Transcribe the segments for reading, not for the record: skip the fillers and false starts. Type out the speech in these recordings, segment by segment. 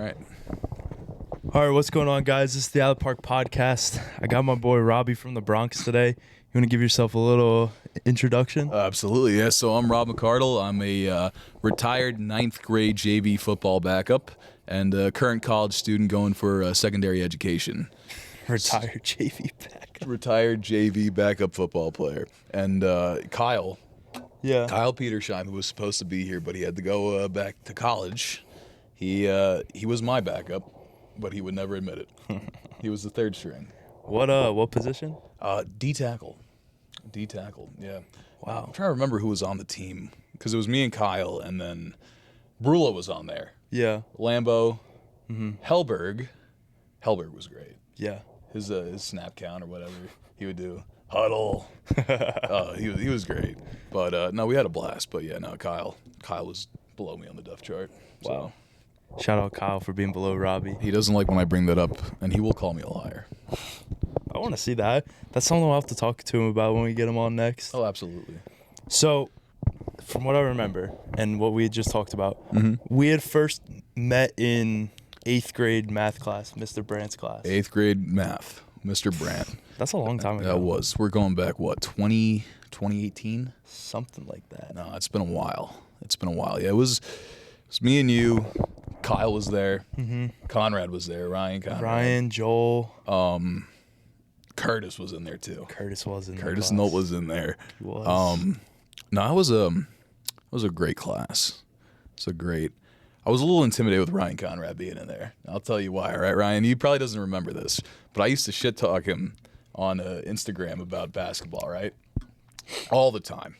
right. All right, what's going on, guys? This is the Out Park Podcast. I got my boy Robbie from the Bronx today. You want to give yourself a little introduction? Absolutely, yeah. So I'm Rob McCardle. I'm a retired 9th grade JV football backup and a current college student going for secondary education. Retired JV backup. Retired JV backup football player. And Kyle Petersheim, who was supposed to be here, but he had to go back to college. He was my backup, but he would never admit it. He was the third string. What position? D tackle, yeah. Wow. I'm trying to remember who was on the team because it was me and Kyle, and then Brula was on there. Yeah. Lambo, Hellberg was great. Yeah. His snap count or whatever he would do. Huddle. He was great. But no, we had a blast. But yeah, no, Kyle was below me on the depth chart. So. Wow. Shout out Kyle for being below Robbie. He doesn't like when I bring that up, and he will call me a liar. I want to see that. That's something I'll have to talk to him about when we get him on next. Oh, absolutely. So, from what I remember and what we had just talked about, we had first met in 8th grade math class, Mr. Brandt's class. 8th grade math, Mr. Brandt. That's a long time ago. That was. We're going back, 2018? Something like that. No, it's been a while. Yeah, it was me and you. Kyle was there. Conrad was there. Ryan, Joel. Curtis was in there too. Curtis Nolt was in there. He was. No, it was a great class. I was a little intimidated with Ryan Conrad being in there. I'll tell you why, all right, Ryan? He probably doesn't remember this, but I used to shit talk him on Instagram about basketball, right? All the time.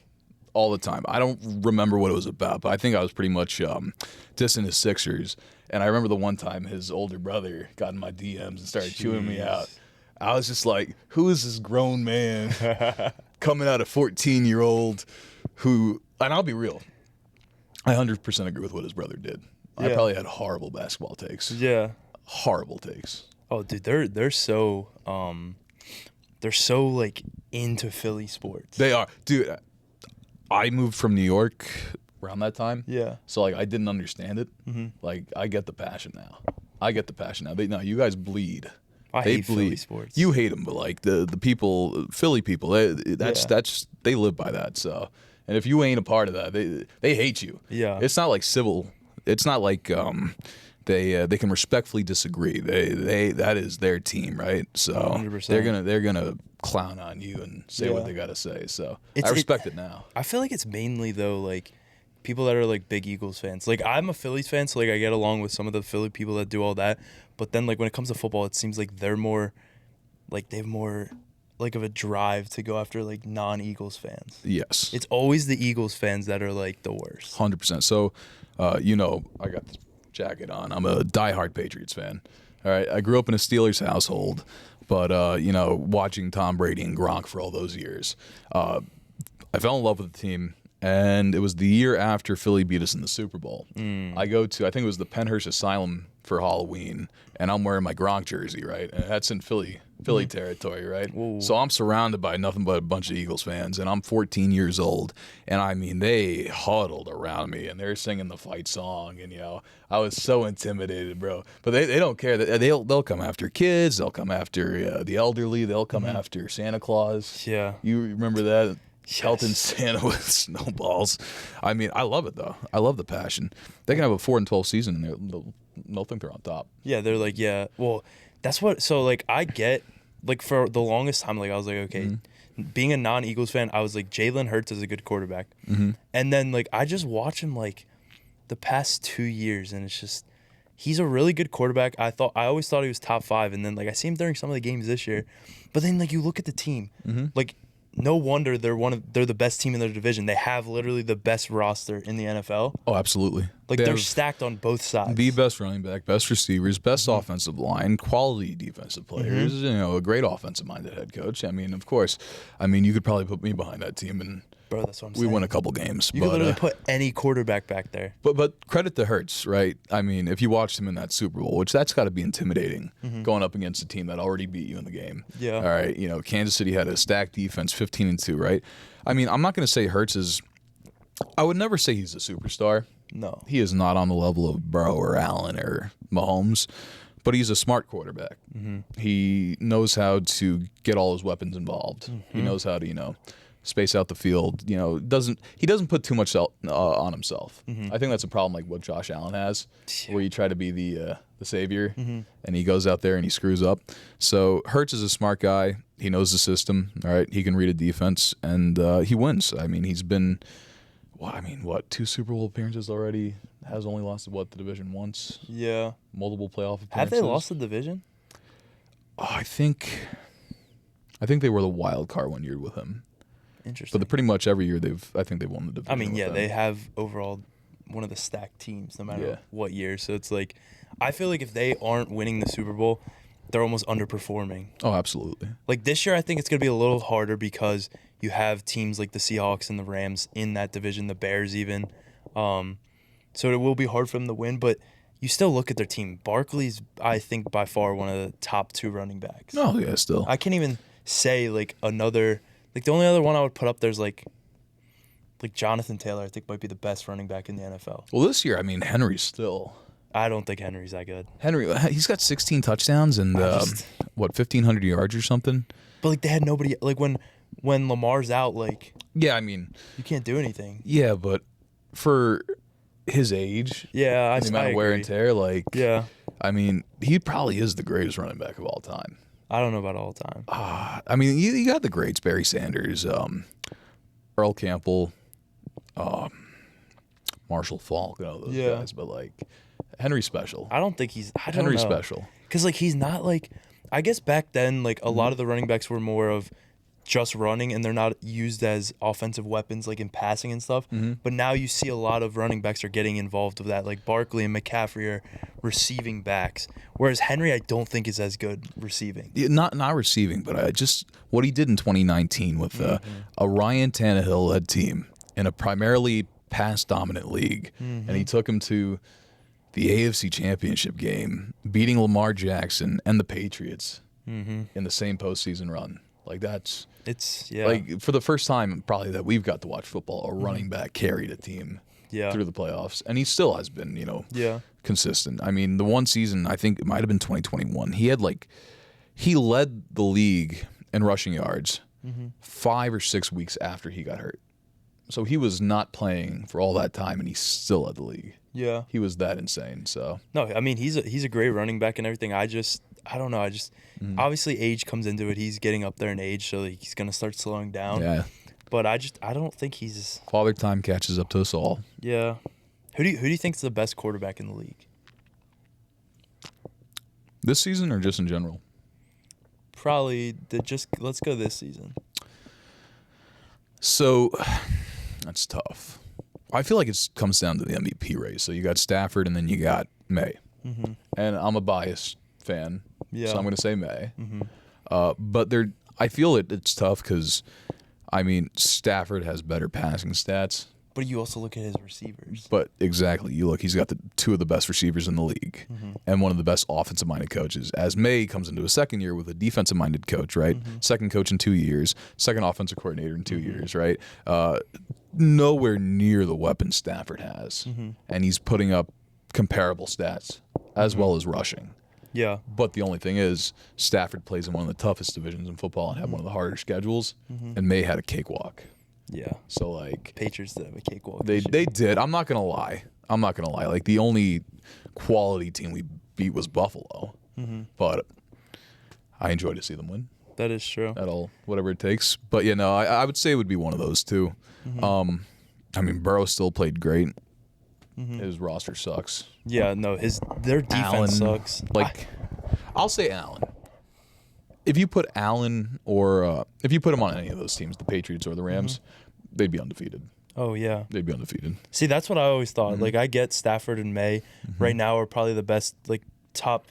I don't remember what it was about, but I think I was pretty much dissing his Sixers. And I remember the one time his older brother got in my DMs and started chewing me out. I was just like, who is this grown man coming out, a 14-year-old who, and I'll be real, I 100% agree with what his brother did. I probably had horrible basketball takes. Yeah. Horrible takes. Oh, dude, they're so like into Philly sports. They are. Dude, I moved from New York around that time. Yeah. So, like, I didn't understand it. Like, I get the passion now. No, you guys bleed. I hate Philly sports. You hate them, but, like, the people, Philly people, they live by that. So, and if you ain't a part of that, they hate you. Yeah. It's not like civil. It's not like they can respectfully disagree. That is their team, right? So 100%. they're gonna clown on you and say what they gotta say. So I respect it now. I feel like it's mainly though like people that are like big Eagles fans. Like I'm a Phillies fan, so like I get along with some of the Philly people that do all that. But then like when it comes to football, it seems like they have more like of a drive to go after like non-Eagles fans. Yes. It's always the Eagles fans that are like the worst. 100%. So, I got this jacket on. I'm a diehard Patriots fan. All right. I grew up in a Steelers household, but, watching Tom Brady and Gronk for all those years, I fell in love with the team. And it was the year after Philly beat us in the Super Bowl. I think it was the Penhurst Asylum for Halloween, and I'm wearing my Gronk jersey, right? And that's in Philly territory, right? Ooh. So I'm surrounded by nothing but a bunch of Eagles fans, and I'm 14 years old. And I mean, they huddled around me, and they're singing the fight song, and I was so intimidated, bro. But they don't care. They'll come after kids. They'll come after the elderly. They'll come after Santa Claus. Yeah. You remember that? Yes. Pelton Santa with snowballs. I mean, I love it though. I love the passion. They can have a 4-12 season, and they'll think they're on top. Yeah, they're like, yeah. Well, that's what. So like, I get like for the longest time, like I was like, okay, being a non-Eagles fan, I was like, Jalen Hurts is a good quarterback, and then like I just watch him like the past 2 years, and it's just he's a really good quarterback. I always thought he was top 5, and then like I see him during some of the games this year, but then like you look at the team, like. No wonder they're the best team in their division. They have literally the best roster in the NFL. Oh, absolutely. Like they're stacked on both sides. The best running back, best receivers, best offensive line, quality defensive players. A great offensive-minded head coach. I mean, of course. I mean, you could probably put me behind that team, and bro, that's what I'm saying. We won a couple games. You could literally put any quarterback back there. But credit to Hurts, right? I mean, if you watched him in that Super Bowl, which that's got to be intimidating, going up against a team that already beat you in the game. Yeah. All right. Kansas City had a stacked defense, 15-2, right? I mean, I'm not going to say Hurts is. I would never say he's a superstar. No. He is not on the level of Burrow or Allen or Mahomes, but he's a smart quarterback. He knows how to get all his weapons involved. He knows how to, space out the field. He doesn't put too much on himself. I think that's a problem like what Josh Allen has, where you try to be the savior, and he goes out there and he screws up. So Hurts is a smart guy. He knows the system. All right, he can read a defense, and he wins. I mean, he's been, 2 Super Bowl appearances already. Has only lost the division once. Yeah. Multiple playoff appearances. Have they lost the division? Oh, I think they were the wild card one year with him. Interesting. But pretty much every year I think they've won the division. I mean, with yeah, them. they have overall one of the stacked teams, no matter what year. So it's like, I feel like if they aren't winning the Super Bowl, they're almost underperforming. Oh, absolutely. Like this year, I think it's going to be a little harder because you have teams like the Seahawks and the Rams in that division, the Bears even. So it will be hard for them to win, but you still look at their team. Barkley's, I think, by far one of the top 2 running backs. Oh, yeah, still. I can't even say like another. Like the only other one I would put up there's like Jonathan Taylor. I think might be the best running back in the NFL. Well, this year, I mean, Henry's still. I don't think Henry's that good. Henry, he's got 16 touchdowns and 1,500 yards or something. But like they had nobody. Like when Lamar's out, like Yeah, I mean, you can't do anything. yeah, but for his age, Yeah, and the amount of wear and tear, Yeah, I mean, he probably is the greatest running back of all time. I don't know about all the time. I mean, you got the greats: Barry Sanders, Earl Campbell, Marshall Faulk, those guys. But Henry's special. I don't think he's. I don't Henry's know. special. Because he's not like. I guess back then a lot of the running backs were more of just running and they're not used as offensive weapons in passing and stuff. But now you see a lot of running backs are getting involved with that. Like Barkley and McCaffrey are receiving backs, whereas Henry I don't think is as good receiving. Yeah, not receiving, but just what he did in 2019 with a Ryan Tannehill led team in a primarily pass dominant league, and he took him to the AFC Championship game, beating Lamar Jackson and the Patriots in the same postseason run. It's for the first time probably that we've got to watch football, a running back carried a team through the playoffs, and he still has been consistent. I mean, the one season, I think it might have been 2021, he led the league in rushing yards 5 or 6 weeks after he got hurt. So he was not playing for all that time, and he still led the league. Yeah, he was that insane. So no, I mean he's a great running back and everything. I don't know. Obviously age comes into it. He's getting up there in age, so he's gonna start slowing down. Yeah, but I don't think he's. Father time catches up to us all. Yeah, who do you think's the best quarterback in the league? This season or just in general? Probably let's go this season. So that's tough. I feel like it comes down to the MVP race. So you got Stafford and then you got May. And I'm a biased fan, so I'm going to say May. But I feel it's tough because, I mean, Stafford has better passing stats. But you also look at his receivers. But exactly, you look, he's got two of the best receivers in the league and one of the best offensive-minded coaches. As May comes into a second year with a defensive-minded coach, right? Second coach in 2 years, second offensive coordinator in 2 years, right? Nowhere near the weapons Stafford has. And he's putting up comparable stats as well as rushing. Yeah. But the only thing is, Stafford plays in one of the toughest divisions in football and had one of the harder schedules, and May had a cakewalk. Yeah. So Patriots did have a cakewalk. They did. I'm not gonna lie. The only quality team we beat was Buffalo, but I enjoy to see them win. That is true. At all, whatever it takes. But I would say it would be one of those two. I mean, Burrow still played great. His roster sucks. Yeah, no, their defense sucks. I'll say Allen. If you put Allen or if you put him on any of those teams, the Patriots or the Rams, they'd be undefeated. Oh, yeah. They'd be undefeated. See, that's what I always thought. I get Stafford and May right now are probably the best, top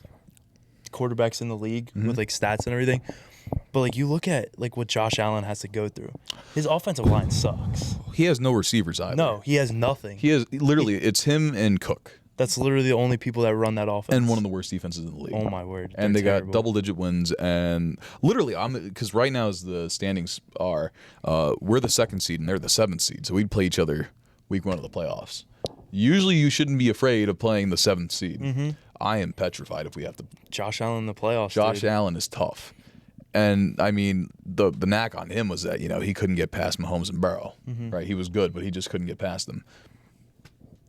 quarterbacks in the league with, stats and everything. But, you look at, what Josh Allen has to go through. His offensive line sucks. He has no receivers either. No, he has nothing. He has, literally, it's him and Cook. That's literally the only people that run that offense. And one of the worst defenses in the league. Oh, my word. And they got double-digit wins. And literally, because right now as the standings are, we're the 2nd seed and they're the 7th seed. So we'd play each other week 1 of the playoffs. Usually you shouldn't be afraid of playing the 7th seed. Mm-hmm. I am petrified if we have to. Josh Allen in the playoffs. Josh dude. Allen is tough. And, I mean, the knack on him was that, he couldn't get past Mahomes and Burrow. Mm-hmm. Right? He was good, but he just couldn't get past them.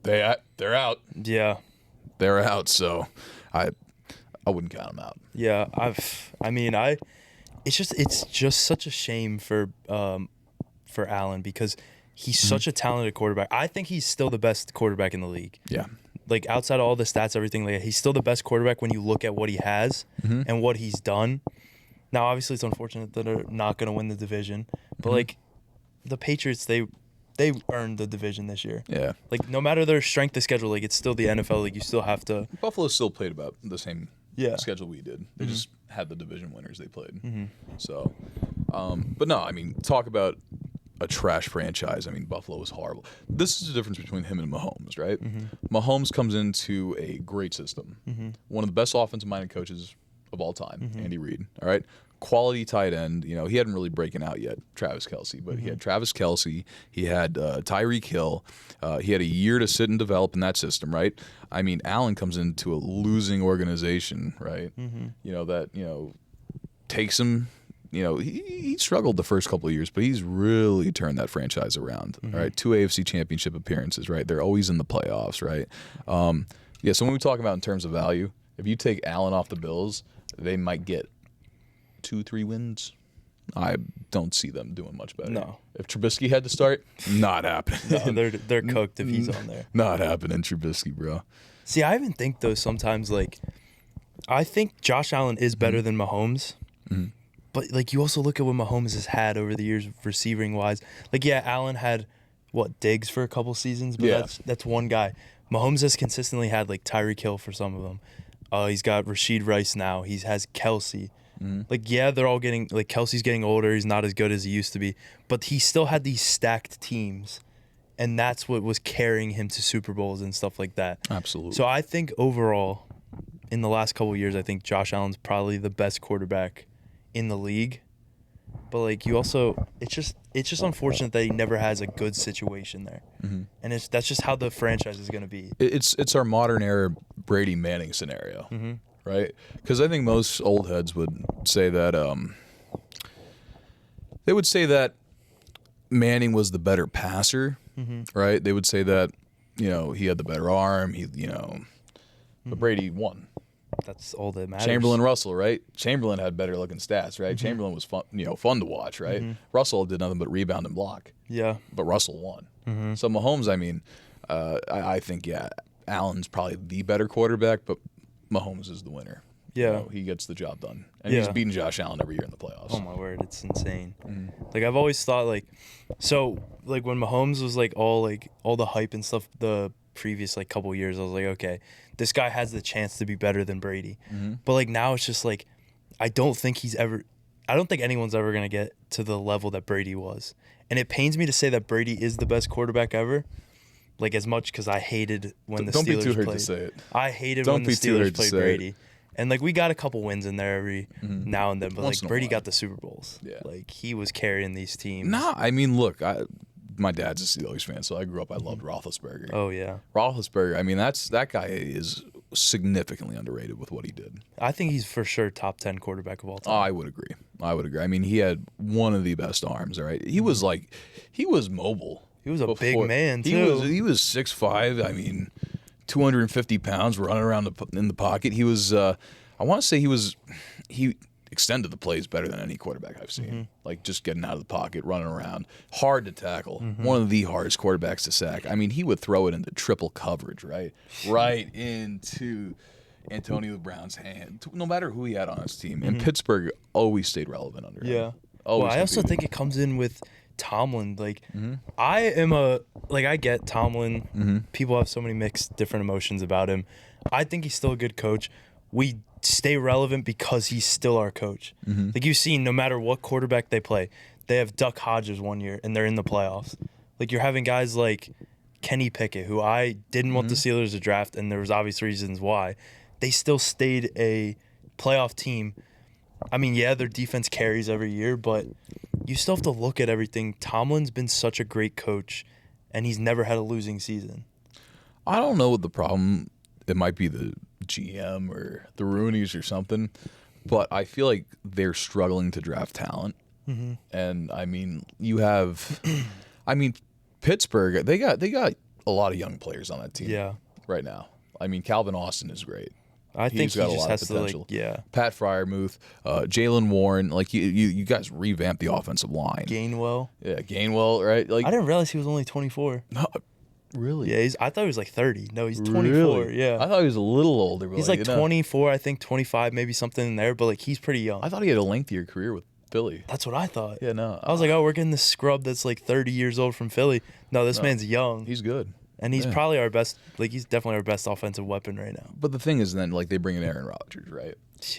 They're out. Yeah. They're out, so I wouldn't count them out. Yeah. It's just such a shame for Allen because he's such a talented quarterback. I think he's still the best quarterback in the league. Yeah. Like outside of all the stats, everything, like he's still the best quarterback when you look at what he has and what he's done. Now, obviously, it's unfortunate that they're not going to win the division, but like the Patriots, they earned the division this year. Yeah. Like no matter their strength of schedule, like it's still the NFL. Like you still have to. Buffalo still played about the same schedule we did. They Mm-hmm. just had the division winners they played. So, but no, I mean, talk about a trash franchise. I mean, Buffalo is horrible. This is the difference between him and Mahomes, right? Mahomes comes into a great system. One of the best offensive-minded coaches of all time, Andy Reid, all right? Quality tight end. He hadn't really broken out yet, Travis Kelce, but he had Travis Kelce. He had Tyreek Hill. He had a year to sit and develop in that system, right? I mean, Allen comes into a losing organization, right? That takes him. He struggled the first couple of years, but he's really turned that franchise around. All right, 2 AFC Championship appearances, right? They're always in the playoffs, right? So when we talk about in terms of value, if you take Allen off the Bills, they might get 2-3 wins. I don't see them doing much better. No. If Trubisky had to start, not happening. No, they're cooked if he's on there. Not happening, Trubisky, bro. See, I even think though sometimes like I think Josh Allen is better than Mahomes. But like you also look at what Mahomes has had over the years receiving wise. Like Allen had Diggs for a couple seasons, but that's one guy. Mahomes has consistently had like Tyreek Hill for some of them. He's got Rashid Rice now. He has Kelce. Like they're all getting like Kelsey's getting older. He's not as good as he used to be, but he still had these stacked teams, and that's what was carrying him to Super Bowls and stuff like that. Absolutely. So I think overall, in the last couple of years, I think Josh Allen's probably the best quarterback in the league. But like you also, it's just unfortunate that he never has a good situation there, and that's just how the franchise is going to be. It's our modern era Brady Manning scenario, right? Because I think most old heads would say that Manning was the better passer, right? They would say that he had the better arm. But Brady won. That's all that matters. Chamberlain, Russell, right? Chamberlain had better looking stats, right? Chamberlain was fun to watch, right? Russell did nothing but rebound and block. Yeah. But Russell won. So Mahomes, I mean, I think Allen's probably the better quarterback, but Mahomes is the winner. Yeah. He gets the job done. And he's beating Josh Allen every year in the playoffs. Oh my word, it's insane. Like I've always thought like when Mahomes was like all the hype and stuff the previous like couple years, I was like, okay, this guy has the chance to be better than Brady. But like now it's just like I don't think anyone's ever gonna get to the level that Brady was. And it pains me to say that Brady is the best quarterback ever. Like as much because I hated when the Steelers played. Don't be too hurt to say it. I hated when the Steelers played Brady. And like we got a couple wins in there every now and then, but like Brady got the Super Bowls. Yeah. Like he was carrying these teams. Nah, I mean, look, my dad's a Steelers fan, so I grew up. I loved Roethlisberger. Oh yeah, Roethlisberger. I mean, that guy is significantly underrated with what he did. I think he's for sure top 10 quarterback of all time. Oh, I would agree. I mean, he had one of the best arms. All right, he was mobile. He was a big man too. He was 6'5". I mean, 250 pounds, running around in the pocket. He was. I want to say he extended the plays better than any quarterback I've seen. Like just getting out of the pocket, running around, hard to tackle. One of the hardest quarterbacks to sack. I mean, he would throw it into triple coverage, right into Antonio Brown's hand, no matter who he had on his team. And Pittsburgh always stayed relevant under him. Yeah. Well, I also think it comes in with Tomlin. Like, I get Tomlin. People have so many mixed different emotions about him. I think he's still a good coach. We stay relevant because he's still our coach. Like you've seen, no matter what quarterback they play, they have Duck Hodges one year and they're in the playoffs. Like you're having guys like Kenny Pickett, who I didn't want the Steelers to draft, and there was obvious reasons why. They still stayed a playoff team. I mean, yeah, their defense carries every year, but you still have to look at everything. Tomlin's been such a great coach, and he's never had a losing season. I don't know what the problem. It might be the GM or the Roonies or something, but I feel like they're struggling to draft talent. Mm-hmm. And I mean, you have, I mean, Pittsburgh. They got a lot of young players on that team. Yeah. Right now. I mean, Calvin Austin is great. I think he got a just lot has of to potential. yeah. Pat Fryermuth, Jalen Warren, like you guys revamped the offensive line. Gainwell. Yeah, Gainwell, right? Like I didn't realize he was only 24. no, really. Yeah, I thought he was like 30. No, he's 24. Really? Yeah. I thought he was a little older. But He's like 24, I think 25, maybe something in there, but like he's pretty young. I thought he had a lengthier career with Philly. That's what I thought. Yeah, no. I was like, oh, we're getting this scrub that's like 30 years old from Philly. No, this man's young. He's good. And he's probably our best, like he's definitely our best offensive weapon right now. But the thing is, then like they bring in Aaron Rodgers, right?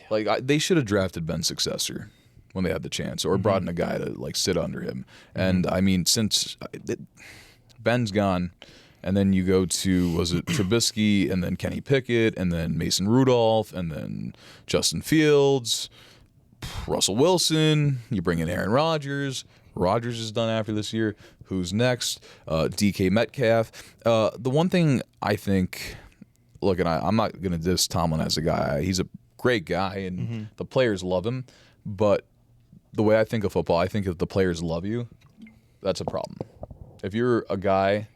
Like they should have drafted Ben's successor when they had the chance, or brought in a guy to like sit under him. And I mean, since Ben's gone, and then you go to was it Trubisky, and then Kenny Pickett, and then Mason Rudolph, and then Justin Fields, Russell Wilson. You bring in Aaron Rodgers. Rodgers is done after this year. Who's next? DK Metcalf. The one thing I think, look, and I'm not going to diss Tomlin as a guy. He's a great guy, and the players love him. But the way I think of football, I think if the players love you, that's a problem. If you're a guy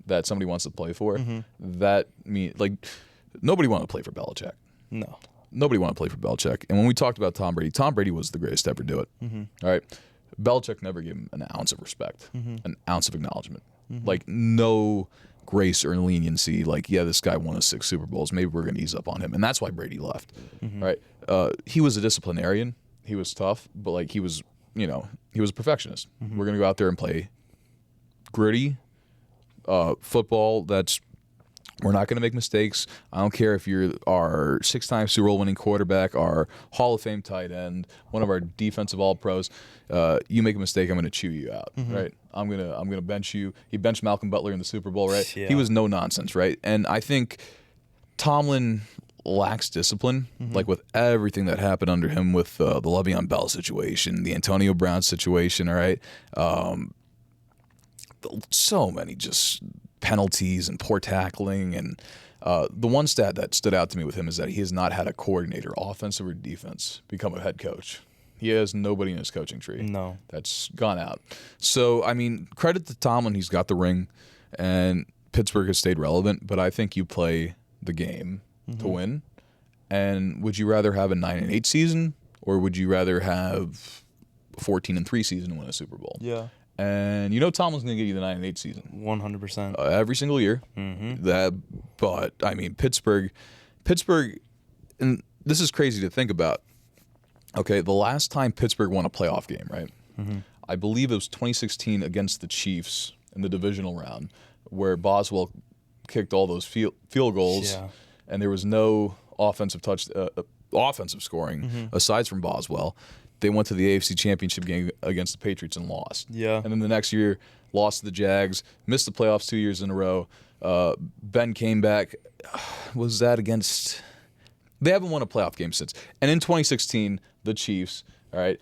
that somebody wants to play for, that means, like, nobody wanted to play for Belichick. No. Nobody wanted to play for Belichick. And when we talked about Tom Brady was the greatest to ever do it. All right? Belichick never gave him an ounce of respect, an ounce of acknowledgement. Like, no grace or leniency. Like, yeah, this guy won us 6 Super Bowls. Maybe we're going to ease up on him. And that's why Brady left. Right? He was a disciplinarian. He was tough, but, like, he was a perfectionist. We're going to go out there and play gritty football that's we're not going to make mistakes. I don't care if you're our 6-time Super Bowl winning quarterback, our Hall of Fame tight end, one of our defensive All-Pros. You make a mistake, I'm going to chew you out, right? I'm gonna bench you. He benched Malcolm Butler in the Super Bowl, right? Yeah. He was no nonsense, right? And I think Tomlin lacks discipline, like with everything that happened under him with the Le'Veon Bell situation, the Antonio Brown situation, all right? So many just penalties and poor tackling. And the one stat that stood out to me with him is that he has not had a coordinator, offensive or defense, become a head coach. He has nobody in his coaching tree. No. That's gone out. So, I mean, credit to Tomlin. He's got the ring, and Pittsburgh has stayed relevant, but I think you play the game to win. And would you rather have a 9-8 season, or would you rather have a 14-3 season and win a Super Bowl? Yeah. And Tomlin's going to give you the 9-8 season 100%. every single year. But I mean, Pittsburgh, and this is crazy to think about. Okay, the last time Pittsburgh won a playoff game, right? I believe it was 2016 against the Chiefs in the divisional round, where Boswell kicked all those field goals, and there was no offensive scoring aside from Boswell. They went to the AFC Championship game against the Patriots and lost. Yeah. And then the next year, lost to the Jags, missed the playoffs 2 years in a row. Ben came back. Was that against... They haven't won a playoff game since. And in 2016, the Chiefs, all right,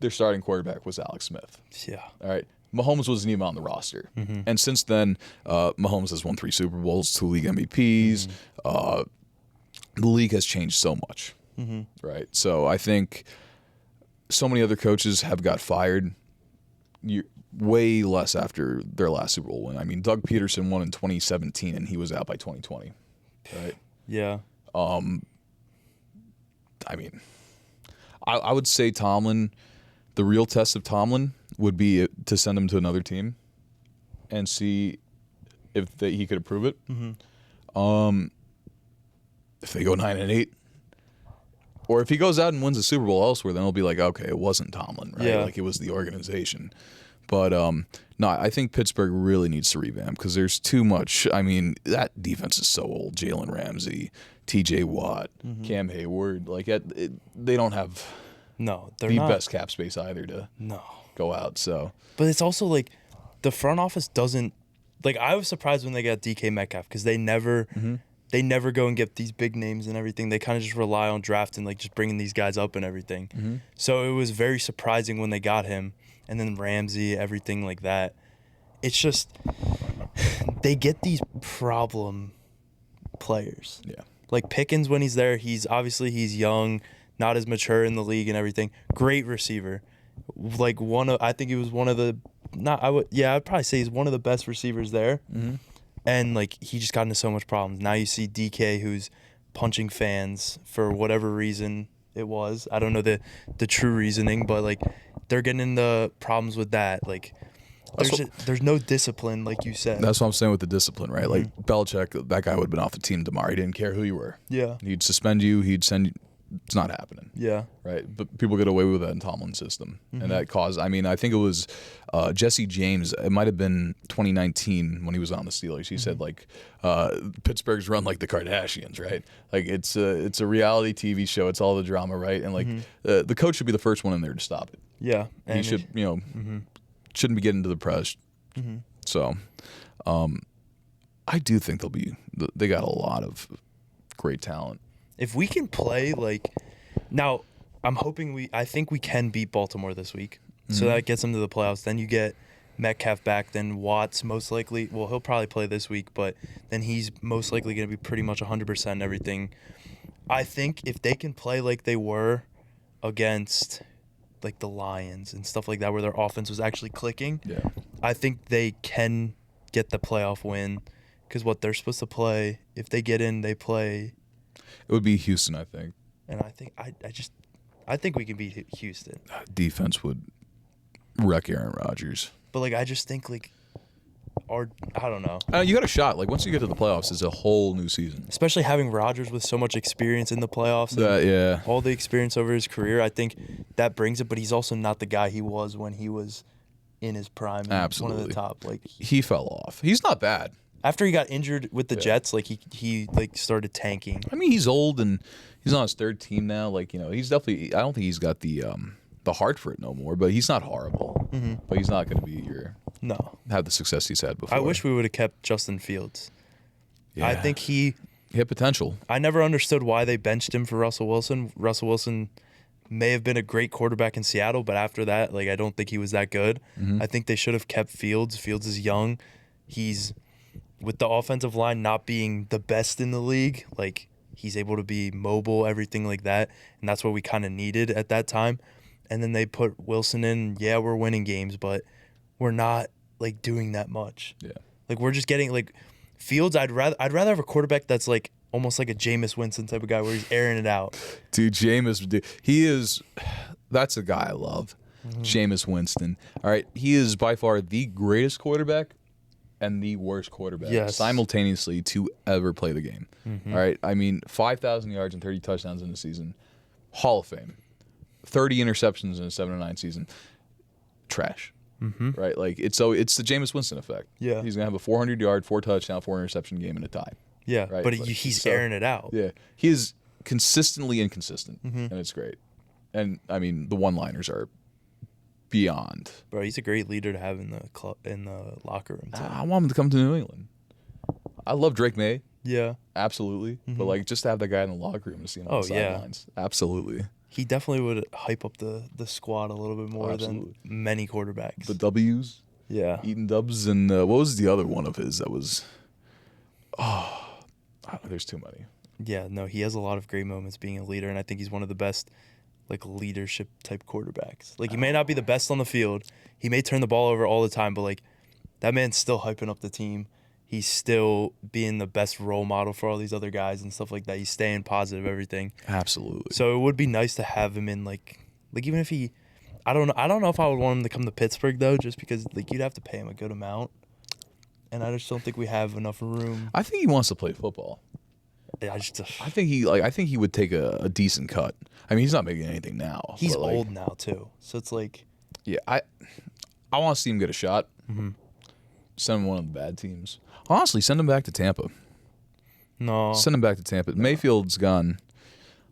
their starting quarterback was Alex Smith. Yeah. All right. Mahomes wasn't even on the roster. And since then, Mahomes has won 3 Super Bowls, 2 league MVPs. The league has changed so much. Right. So I think so many other coaches have got fired way less after their last Super Bowl win. I mean, Doug Peterson won in 2017, and he was out by 2020. Right. Yeah. I mean, I would say Tomlin, the real test of Tomlin would be to send him to another team and see if he could approve it. If they go 9-8, or if he goes out and wins a Super Bowl elsewhere, then it'll be like, okay, it wasn't Tomlin, right? Yeah. Like it was the organization. But no, I think Pittsburgh really needs to revamp because there's too much. I mean, that defense is so old. Jalen Ramsey, T.J. Watt, Cam Hayward, like they don't have they're the not. best cap space either to go out. So, but it's also like the front office doesn't. Like I was surprised when they got DK Metcalf because they never go and get these big names and everything. They kind of just rely on drafting, like just bringing these guys up and everything. So it was very surprising when they got him. And then Ramsey, everything like that. it's just they get these problem players. Yeah. Like Pickens when he's there, he's young, not as mature in the league and everything. Great receiver. Like I think he was one of the I'd probably say he's one of the best receivers there. Mm-hmm. And like he just got into so much problems. Now you see DK who's punching fans for whatever reason it was. I don't know the true reasoning, but like they're getting into problems with that. Like there's no discipline, like you said. That's what I'm saying with the discipline, right? Like Belichick, that guy would have been off the team tomorrow. He didn't care who you were. Yeah. He'd suspend you. He'd send you. It's not happening. Yeah. Right. But people get away with that in Tomlin's system. And that caused, I mean, I think it was Jesse James. It might have been 2019 when he was on the Steelers. He said, like, Pittsburgh's run like the Kardashians, right? Like, it's a reality TV show. It's all the drama, right? And, like, the coach should be the first one in there to stop it. Yeah. And he should, shouldn't be getting to the press. So, I do think they got a lot of great talent. If we can play like now, I think we can beat Baltimore this week. So that gets them to the playoffs. Then you get Metcalf back. Then Watts most likely, well, he'll probably play this week, but then he's most likely going to be pretty much 100% and everything. I think if they can play like they were against like the Lions and stuff like that, where their offense was actually clicking, I think they can get the playoff win because what they're supposed to play, if they get in, they play. It would be Houston, I think. And I think I think we can beat Houston. Defense would wreck Aaron Rodgers. But like I just think like I don't know. You got a shot. Like once you get to the playoffs, it's a whole new season. Especially having Rodgers with so much experience in the playoffs. And all the experience over his career, I think that brings it. But he's also not the guy he was when he was in his prime. Absolutely. One of the top. Like he fell off. He's not bad. After he got injured with the Jets, like he like started tanking. I mean, he's old and he's on his third team now. Like he's definitely. I don't think he's got the heart for it no more. But he's not horrible. But he's not going to be have the success he's had before. I wish we would have kept Justin Fields. Yeah. I think he had potential. I never understood why they benched him for Russell Wilson. Russell Wilson may have been a great quarterback in Seattle, but after that, like I don't think he was that good. I think they should have kept Fields. Fields is young. He's with the offensive line not being the best in the league, like he's able to be mobile, everything like that, and that's what we kind of needed at that time. And then they put Wilson in. Yeah, we're winning games, but we're not like doing that much. Yeah, like we're just getting like Fields. I'd rather have a quarterback that's like almost like a Jameis Winston type of guy where he's airing it out. Dude, Jameis, he is. That's a guy I love, Jameis Winston. All right, he is by far the greatest quarterback and the worst quarterback simultaneously to ever play the game. All right, I mean 5,000 yards and 30 touchdowns in a season, Hall of Fame. 30 interceptions in a 7-9 season, trash. Right, like it's the Jameis Winston effect. Yeah, he's gonna have a 400-yard, 4-touchdown, 4-interception game in a tie. Yeah, right? But he's airing it out. Yeah, he is consistently inconsistent, and it's great. And I mean, the one-liners are beyond. Bro, he's a great leader to have in the locker room. I want him to come to New England. I love Drake May. Yeah, absolutely. But like, just to have that guy in the locker room to see him on the sidelines, absolutely. He definitely would hype up the squad a little bit more than many quarterbacks. The W's, eating dubs, and what was the other one of his that was? There's too many. Yeah, no, he has a lot of great moments being a leader, and I think he's one of the best like leadership type quarterbacks. Like he may not be the best on the field, he may turn the ball over all the time, but like that man's still hyping up the team. He's still being the best role model for all these other guys and stuff like that. He's staying positive, everything. Absolutely. So it would be nice to have him in like even if he, I don't know if I would want him to come to Pittsburgh though, just because like you'd have to pay him a good amount, and I just don't think we have enough room. I think he wants to play football. I think he would take a decent cut. I mean, he's not making anything now. He's old now too, so it's like. Yeah, I want to see him get a shot. Send him one of the bad teams. Honestly, send him back to Tampa. No. Send him back to Tampa. Mayfield's gone.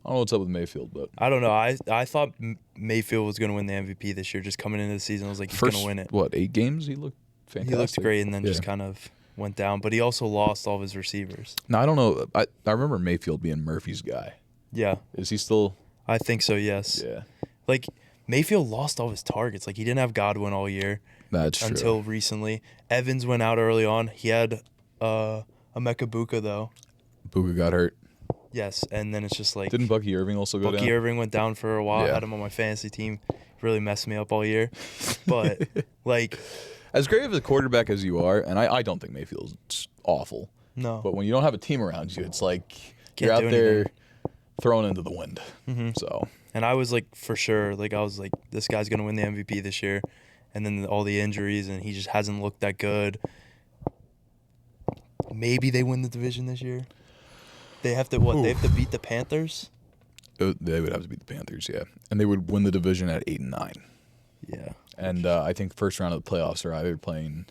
I don't know what's up with Mayfield, but I don't know. I thought Mayfield was going to win the MVP this year. Just coming into the season, I was like, he's going to win it. What, 8 games? He looked fantastic. He looked great, and then just kind of went down. But he also lost all of his receivers. No, I don't know. I remember Mayfield being Murphy's guy. Yeah. Is he still? I think so. Yes. Yeah. Like Mayfield lost all his targets. Like he didn't have Godwin all year. That's true. until recently. Evans went out early on. He had a Buka though. Buka got hurt. Yes, and then it's just like Didn't Bucky Irving also go down? Bucky Irving went down for a while. I Yeah. had him on my fantasy team. Really messed me up all year. But like, As great of a quarterback as you are, and I don't think Mayfield's awful, no. but when you don't have a team around you, it's like you're Can't out do there anything. thrown into the wind. Mm-hmm. So And I was like, for sure, like I was like, this guy's gonna win the MVP this year, and then all the injuries, and he just hasn't looked that good. Maybe they win the division this year. They have to what? They have to beat the Panthers. they would have to beat the Panthers, yeah, and they would win the division at 8-9. Yeah. And I think first round of the playoffs are either playing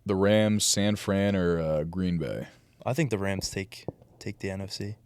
the Rams, San Fran, or Green Bay. I think the Rams take the NFC.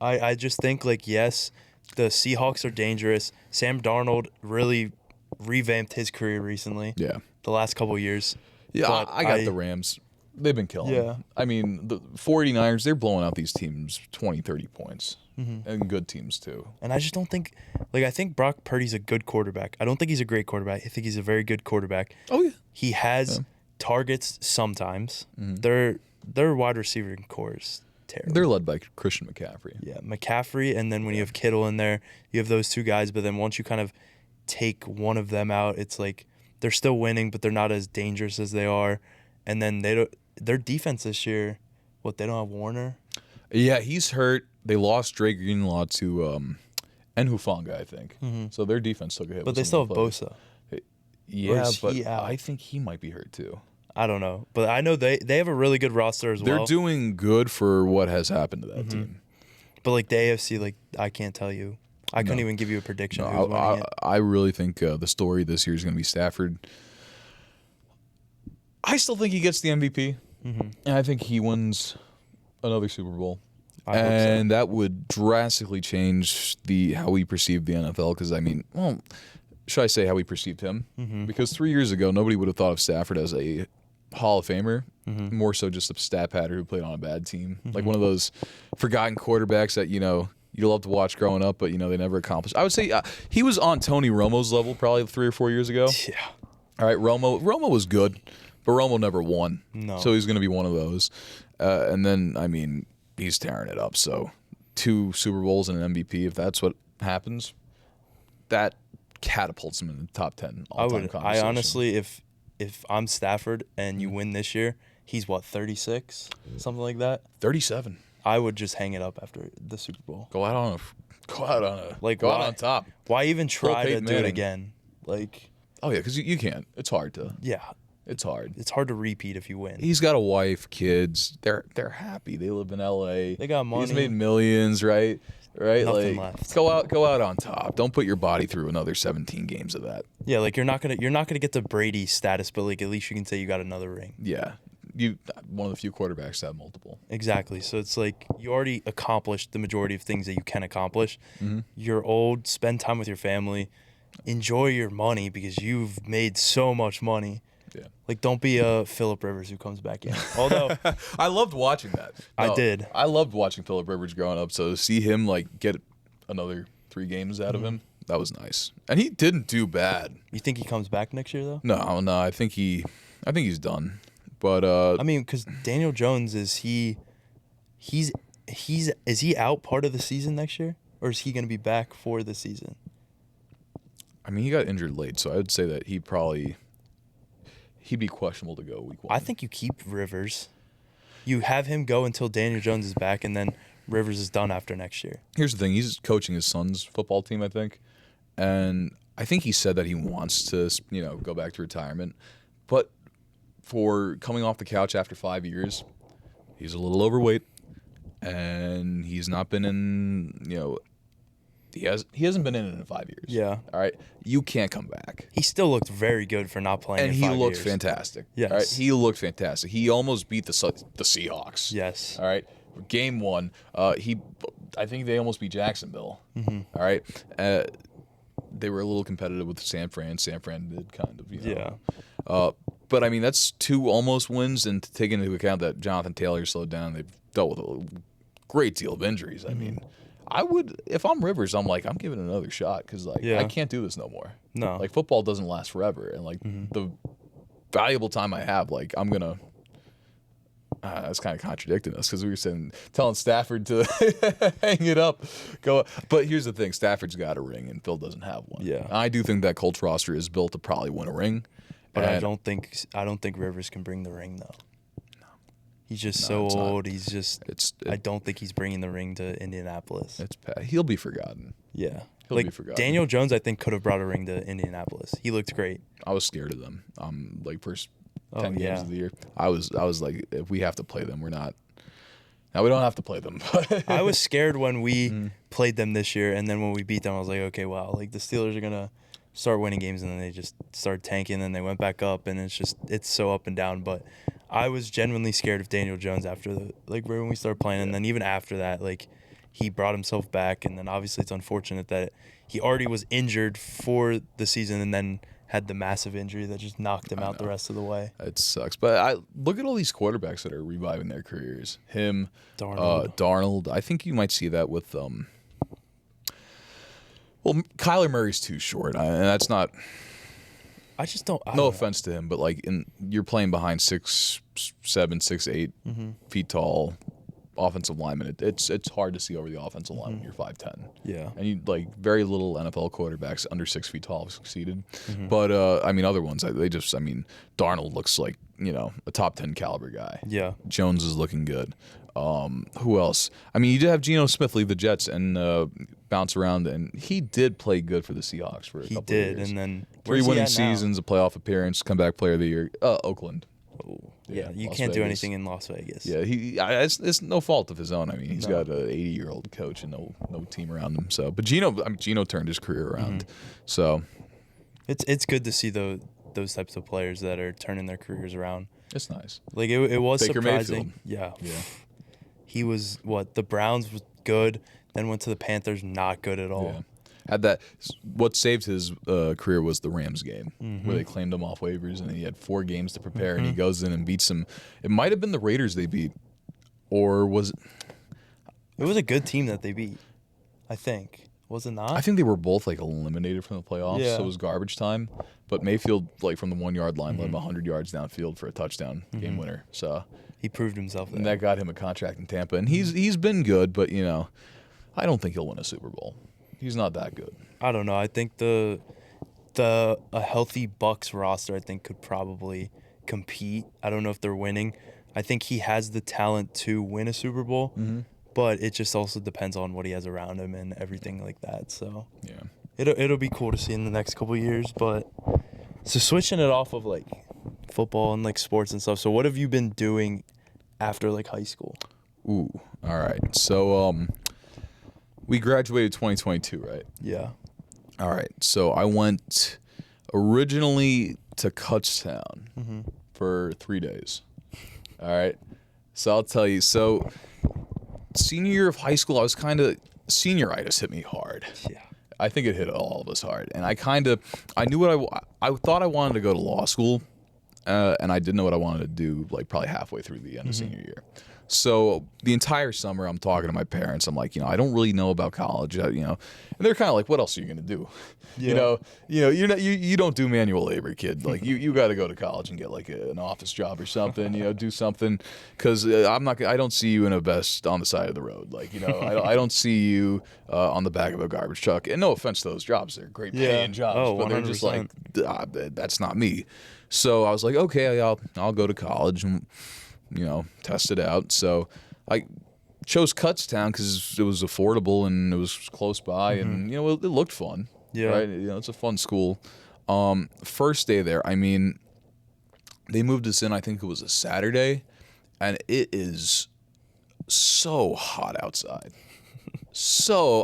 I just think like yes, the Seahawks are dangerous. Sam Darnold really revamped his career recently. Yeah, The last couple of years. yeah, But I got the Rams. They've been killing. Yeah. I mean, the 49ers, they're blowing out these teams 20, 30 points. Mm-hmm. And good teams, too. And I just don't think, like, I think Brock Purdy's a good quarterback. I don't think he's a great quarterback. I think he's a very good quarterback. Oh, yeah. He has Yeah. targets sometimes. Mhm. Their wide receiver core is terrible. They're led by Christian McCaffrey. Yeah, McCaffrey, and then when you have Kittle in there, you have those two guys. But then once you kind of take one of them out, it's like they're still winning, but they're not as dangerous as they are. And then their defense this year, they don't have Warner? Yeah, he's hurt. They lost Drake Greenlaw to Nhufanga, I think. Mm-hmm. So their defense took a hit. But with they some still of have the players. Bosa. Yeah, is but he out? I think he might be hurt, too. I don't know. But I know they have a really good roster as well. They're doing good for what has happened to that team. But like the AFC, like I can't tell you. I couldn't even give you a prediction. No, who's winning it. I really think the story this year is going to be Stafford. I still think he gets the MVP, and I think he wins another Super Bowl. I hope so. And that would drastically change how we perceive the NFL. Because I mean, well, should I say how we perceived him? Because 3 years ago, nobody would have thought of Stafford as a Hall of Famer. More so, just a stat patter who played on a bad team, like one of those forgotten quarterbacks that you love to watch growing up, but they never accomplished. I would say he was on Tony Romo's level probably 3 or 4 years ago. Yeah. All right, Romo was good, but Romo never won. No. So he's going to be one of those. And then, I mean, he's tearing it up. So 2 Super Bowls and an MVP, if that's what happens, that catapults him in the top 10 all-time conversation. I honestly, if I'm Stafford and you win this year, he's 36, something like that. 37. I would just hang it up after the Super Bowl. Go out on Like, go out why- on top. Why even try to Peyton do it Manning. again? Like, Oh yeah, because you can't. It's hard to. yeah, It's hard. it's hard to repeat if you win. He's got a wife, kids. They're happy. They live in L.A. They got money. He's made millions, right? Right. Nothing like left. go out on top. Don't put your body through another 17 games of that. Yeah, like you're not gonna get the Brady status, but like at least you can say you got another ring. Yeah. You one of the few quarterbacks to have multiple. Exactly. So it's like you already accomplished the majority of things that you can accomplish. Mm-hmm. You're old. Spend time with your family. Enjoy your money because you've made so much money. Yeah. Like, don't be a Phillip Rivers who comes back in. Although I loved watching that. I did. I loved watching Phillip Rivers growing up. So to see him like get another 3 games out of him, that was nice. And he didn't do bad. you think he comes back next year though? No. I think he's done. But I mean, because Daniel Jones is he out part of the season next year, or is he going to be back for the season? I mean, he got injured late, so I would say that he'd be questionable to go week 1. I think you keep Rivers. You have him go until Daniel Jones is back, and then Rivers is done after next year. Here's the thing: he's coaching his son's football team, I think, and I think he said that he wants to, go back to retirement, but for coming off the couch after 5 years, he's a little overweight, and he's not been in, he hasn't been in it in 5 years. Yeah. All right, you can't come back. He still looked very good for not playing. And in he 5 looked years. fantastic. Yes. All right? He looked fantastic. He almost beat the Seahawks. Yes. All right. Game 1, I think they almost beat Jacksonville. All right. They were a little competitive with San Fran. San Fran did kind of, Yeah. But I mean, that's 2 almost wins, and to take into account that Jonathan Taylor slowed down, they've dealt with a great deal of injuries. I mean, I would, if I'm Rivers, I'm like, I'm giving it another shot because like Yeah. I can't do this no more. No. Like football doesn't last forever, and like the valuable time I have, like I'm gonna. That's kind of contradicting us because we were telling Stafford to hang it up, go. But here's the thing: Stafford's got a ring, and Phil doesn't have one. Yeah. I do think that Colts roster is built to probably win a ring, But I and don't think Rivers can bring the ring though. He's just No, so it's not. old. He's just. I don't think he's bringing the ring to Indianapolis. he'll be forgotten. Yeah. He'll be forgotten. Daniel Jones, I think, could have brought a ring to Indianapolis. He looked great. I was scared of them. Like first 10 Oh, games yeah. of the year, I was like, if we have to play them, we're not. Now we don't have to play them. I was scared when we played them this year, and then when we beat them, I was like, okay, wow, like the Steelers are gonna start winning games, and then they just started tanking, and then they went back up, and it's so up and down. But I was genuinely scared of Daniel Jones after when we started playing, and then even after that, like he brought himself back, and then obviously it's unfortunate that he already was injured for the season, and then had the massive injury that just knocked him out the rest of the way. It sucks. But I look at all these quarterbacks that are reviving their careers. Him, Darnold. Darnold. I think you might see that with well, Kyler Murray's too short, and that's not. I just don't. No offense to him, but like you're playing behind 6'7", 6'8" feet tall offensive lineman. It's hard to see over the offensive line when you're 5'10". Yeah. And you like very little NFL quarterbacks under 6 feet tall have succeeded. But I mean other ones Darnold looks like, a top 10 caliber guy. Yeah. Jones is looking good. Who else? I mean, you did have Geno Smith leave the Jets and bounce around, and he did play good for the Seahawks for a couple of years. And then 3 winning seasons, a playoff appearance, comeback player of the year. Oakland. Oh, yeah, you Las can't do Vegas. anything in Las Vegas. Yeah, it's no fault of his own. I mean, he's got an 80-year-old coach and no team around him. So, but Geno turned his career around. So, it's good to see those types of players that are turning their careers around. it's nice. Like it was Baker surprising. Mayfield. Yeah. He was the Browns was good, then went to the Panthers, not good at all. Yeah. Had that. What saved his career was the Rams game, where they claimed him off waivers, and he had 4 games to prepare, and he goes in and beats them. It might have been the Raiders they beat, or was it? It was a good team that they beat, I think. Was it not? I think they were both like eliminated from the playoffs, Yeah. so it was garbage time. But Mayfield, like from the 1 yard line, led him 100 yards downfield for a touchdown game winner. So he proved himself there. and that got him a contract in Tampa, and he's been good, but I don't think he'll win a Super Bowl. He's not that good. I don't know. I think a healthy Bucks roster, I think, could probably compete. I don't know if they're winning. I think he has the talent to win a Super Bowl, but it just also depends on what he has around him and everything like that. So Yeah. it'll be cool to see in the next couple of years. But so switching it off of like football and like sports and stuff. So what have you been doing after like high school? Ooh. All right. So we graduated 2022, right? Yeah. All right. So I went originally to Kutztown for 3 days. All right. So I'll tell you. So senior year of high school, I was senioritis hit me hard. Yeah. I think it hit all of us hard. And I knew I thought I wanted to go to law school, and I didn't know what I wanted to do, like probably halfway through the end of senior year. So the entire summer, I'm talking to my parents. I'm like, I don't really know about college, and they're kind of like, "What else are you gonna do? Yeah. You don't do manual labor, kid. Like you got to go to college and get like an office job or something. Do something, because I don't see you in a vest on the side of the road. Like I don't see you on the back of a garbage truck. And no offense to those jobs, they're great paying jobs, Oh, but they're just like 100%. that's not me. So I was like, okay, I'll go to college and test it out. So I chose Kutztown because it was affordable and it was close by, and it looked fun. Yeah. Right. It's a fun school. First day there, I mean, they moved us in. I think it was a Saturday, and it is so hot outside.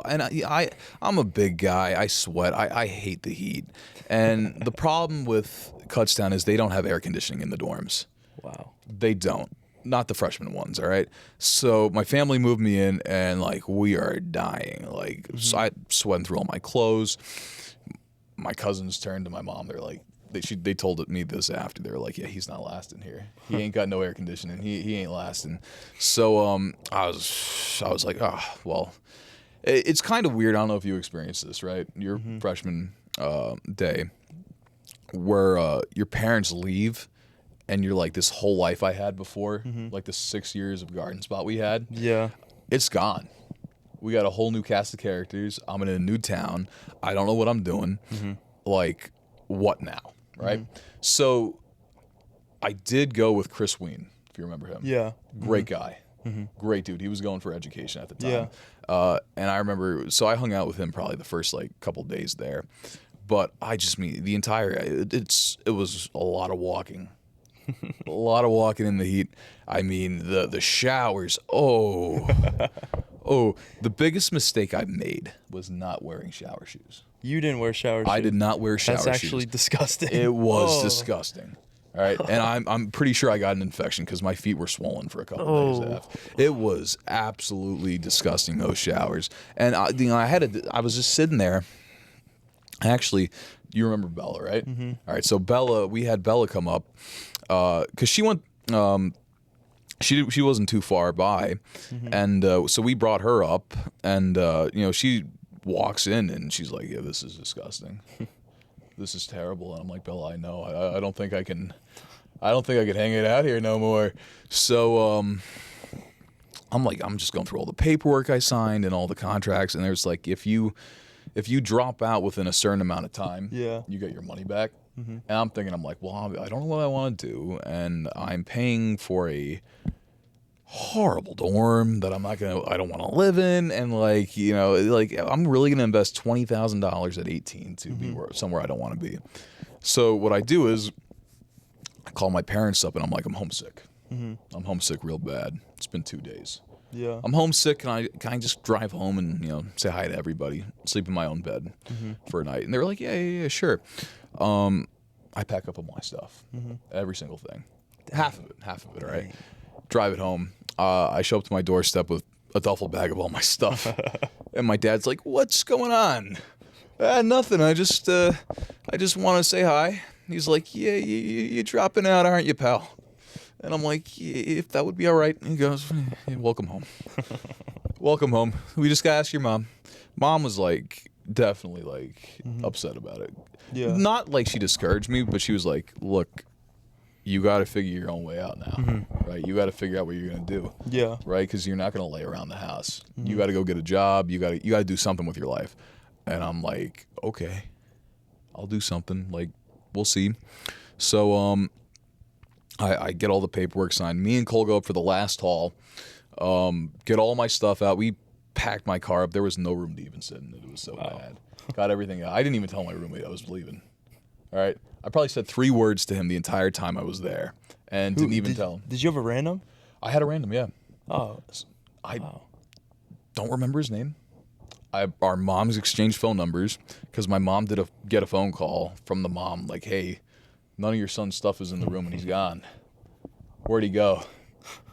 And I'm a big guy. I sweat. I hate the heat. And the problem with Kutztown is they don't have air conditioning in the dorms. Wow. They don't. Not the freshman ones, all right? So my family moved me in, and, like, we are dying. Like, so I sweating through all my clothes. My cousins turned to my mom. They're like, they told me this after. They were like, yeah, he's not lasting here. He ain't got no air conditioning. He ain't lasting. So I was like, well. It's kind of weird. I don't know if you experienced this, right? Your freshman day, where your parents leave, and you're like, this whole life I had before, like the 6 years of garden spot we had, it's gone. We got a whole new cast of characters. I'm in a new town. I don't know what I'm doing. Like, what now, right? So I did go with Chris Ween, if you remember him. Yeah. Great guy. Great dude. He was going for education at the time. And I remember, so I hung out with him probably the first like couple days there. But I just mean the entire, it was a lot of walking. A lot of walking in the heat. I mean, the showers. Oh, the biggest mistake I made was not wearing shower shoes. You didn't wear shower shoes. I did not wear shower shoes. That's actually disgusting. It was disgusting. All right, and I'm pretty sure I got an infection because my feet were swollen for a couple days after. It was absolutely disgusting, those showers. And I was just sitting there. Actually, you remember Bella, right? All right, so we had Bella come up because she went. She wasn't too far by, and so we brought her up, and she walks in and she's like, "Yeah, this is disgusting. This is terrible." And I'm like, "Bella, I know. I don't think I can hang it out here no more." So I'm like, I'm just going through all the paperwork I signed and all the contracts, and there's like, if you drop out within a certain amount of time, you get your money back. And I'm like, well, I don't know what I want to do, and I'm paying for a horrible dorm that I don't want to live in, and I'm really gonna invest $20,000 at 18 to be somewhere I don't want to be. So what I do is I call my parents up and I'm like, I'm homesick. I'm homesick real bad. It's been 2 days. I'm homesick. Can I just drive home and say hi to everybody, sleep in my own bed for a night? And they were like, yeah, sure. I pack up all my stuff, every single thing, half of it, all right? Drive it home. I show up to my doorstep with a duffel bag of all my stuff, and my dad's like, "What's going on?" Nothing. I just want to say hi. He's like, "Yeah, you dropping out, aren't you, pal?" And I'm like, "Yeah, if that would be all right." And he goes, "Yeah, welcome home." Welcome home. We just gotta ask your mom. Mom was like, definitely like upset about it. Not like she discouraged me, but she was like, "Look, you got to figure your own way out now, right? You got to figure out what you're gonna do, right? Because you're not gonna lay around the house. You got to go get a job. You got to do something with your life." And I'm like, "Okay, I'll do something. Like, we'll see." So I get all the paperwork signed. Me and Cole go up for the last haul. Get all my stuff out. We packed my car up. There was no room to even sit in it. It was so bad. Got everything out. I didn't even tell my roommate I was leaving. All right. I probably said 3 words to him the entire time I was there, and didn't even tell him. Did you have a random? I had a random, yeah. I Wow. don't remember his name. Our moms exchanged phone numbers because my mom did get a phone call from the mom like, "Hey, none of your son's stuff is in the room and he's gone. Where'd he go?"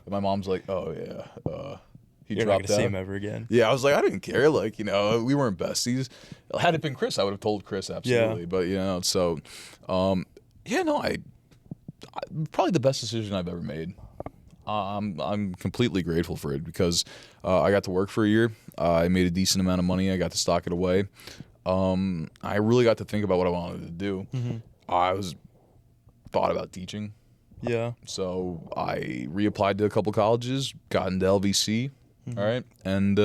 And my mom's like, "Oh yeah, he You're dropped not gonna out." see him ever again. Yeah, I was like, I didn't care. Like, we weren't besties. Had it been Chris, I would have told Chris absolutely. But so, I probably the best decision I've ever made. I'm completely grateful for it because I got to work for a year. I made a decent amount of money. I got to stock it away. I really got to think about what I wanted to do. I thought about teaching. So I reapplied to a couple colleges, got into LVC. All right, and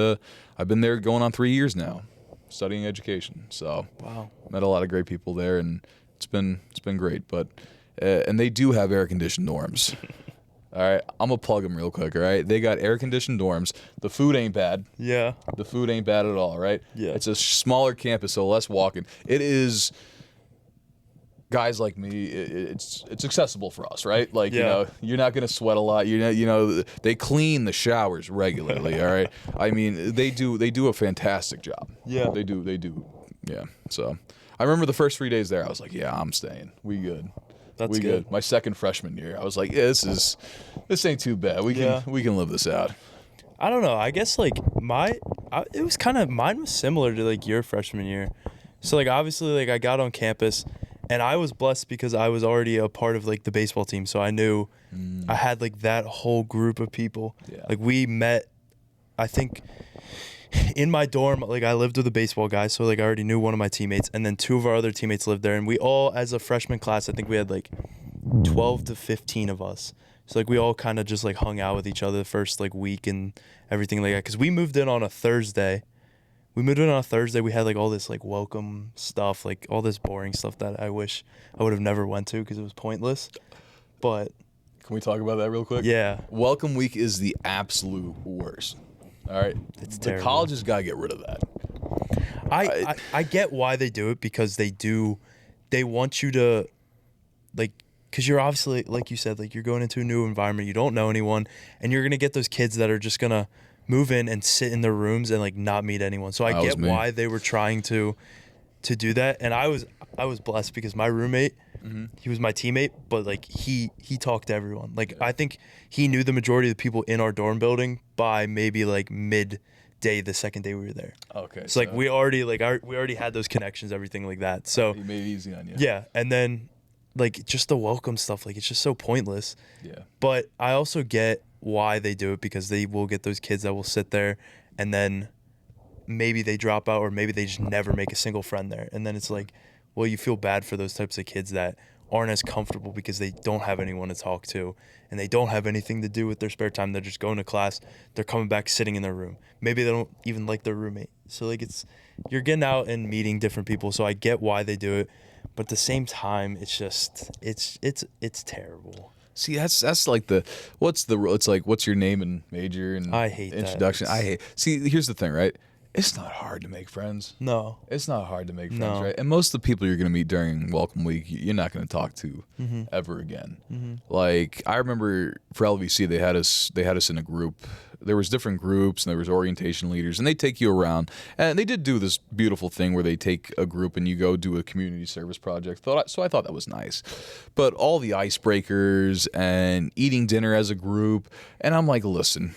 I've been there going on 3 years now, studying education. So met a lot of great people there, and it's been great. But and they do have air conditioned dorms. All right, I'm gonna plug them real quick. All right, they got air conditioned dorms. The food ain't bad. The food ain't bad at all. Right. It's a smaller campus, so less walking. It is. Guys like me, it's accessible for us, right? Like, you're not going to sweat a lot. They clean the showers regularly, all right? I mean, they do a fantastic job. They do. Yeah. So I remember the first 3 days there, I was like, yeah, I'm staying. We good. That's good. My second freshman year, I was like, yeah, this ain't too bad. We can live this out. I don't know. I guess like mine was similar to like your freshman year. So like obviously like I got on campus. And I was blessed because I was already a part of like the baseball team, so I knew I had like that whole group of people. Like we met, I think in my dorm, like I lived with a baseball guy, so like I already knew one of my teammates, and then 2 of our other teammates lived there, and we all, as a freshman class, I think we had like 12 to 15 of us. So like we all kind of just like hung out with each other the first like week and everything like that. Because we moved in on a Thursday. We had like all this like welcome stuff, like all this boring stuff that I wish I would have never went to because it was pointless. But Can we talk about that real quick? yeah, Welcome week is the absolute worst. All right, It's the terrible. colleges gotta get rid of that. I get why they do it, because they want you to, like, because you're obviously, like you said, like you're going into a new environment, you don't know anyone, and you're gonna get those kids that are just gonna move in and sit in their rooms and like not meet anyone. So I That was get me. why they were trying to do that, and I was blessed because my roommate, he was my teammate, but like he talked to everyone. Like I think he knew the majority of the people in our dorm building by maybe like midday the second day we were there. Okay, So like we already had those connections, everything like that. So he made it easy on you. yeah, and then like just the welcome stuff, like it's just so pointless. Yeah. But I also get why they do it, because they will get those kids that will sit there and then maybe they drop out, or maybe they just never make a single friend there. And then it's like, well, you feel bad for those types of kids that aren't as comfortable because they don't have anyone to talk to and they don't have anything to do with their spare time. They're just going to class. They're coming back, sitting in their room. Maybe they don't even like their roommate. So like you're getting out and meeting different people. So I get why they do it. But at the same time, it's just, it's terrible. See, that's like it's like what's your name and major and I hate that. introduction. It's- I hate. See, here's the thing, right? It's not hard to make friends. No. It's not hard to make friends, No. right? And most of the people you're going to meet during Welcome Week, you're not going to talk to ever again. Like I remember for LVC, they had us in a group. There was different groups and there was orientation leaders, and they take you around. And they did do this beautiful thing where they take a group and you go do a community service project. So I thought that was nice. But all the icebreakers and eating dinner as a group, and I'm like, listen,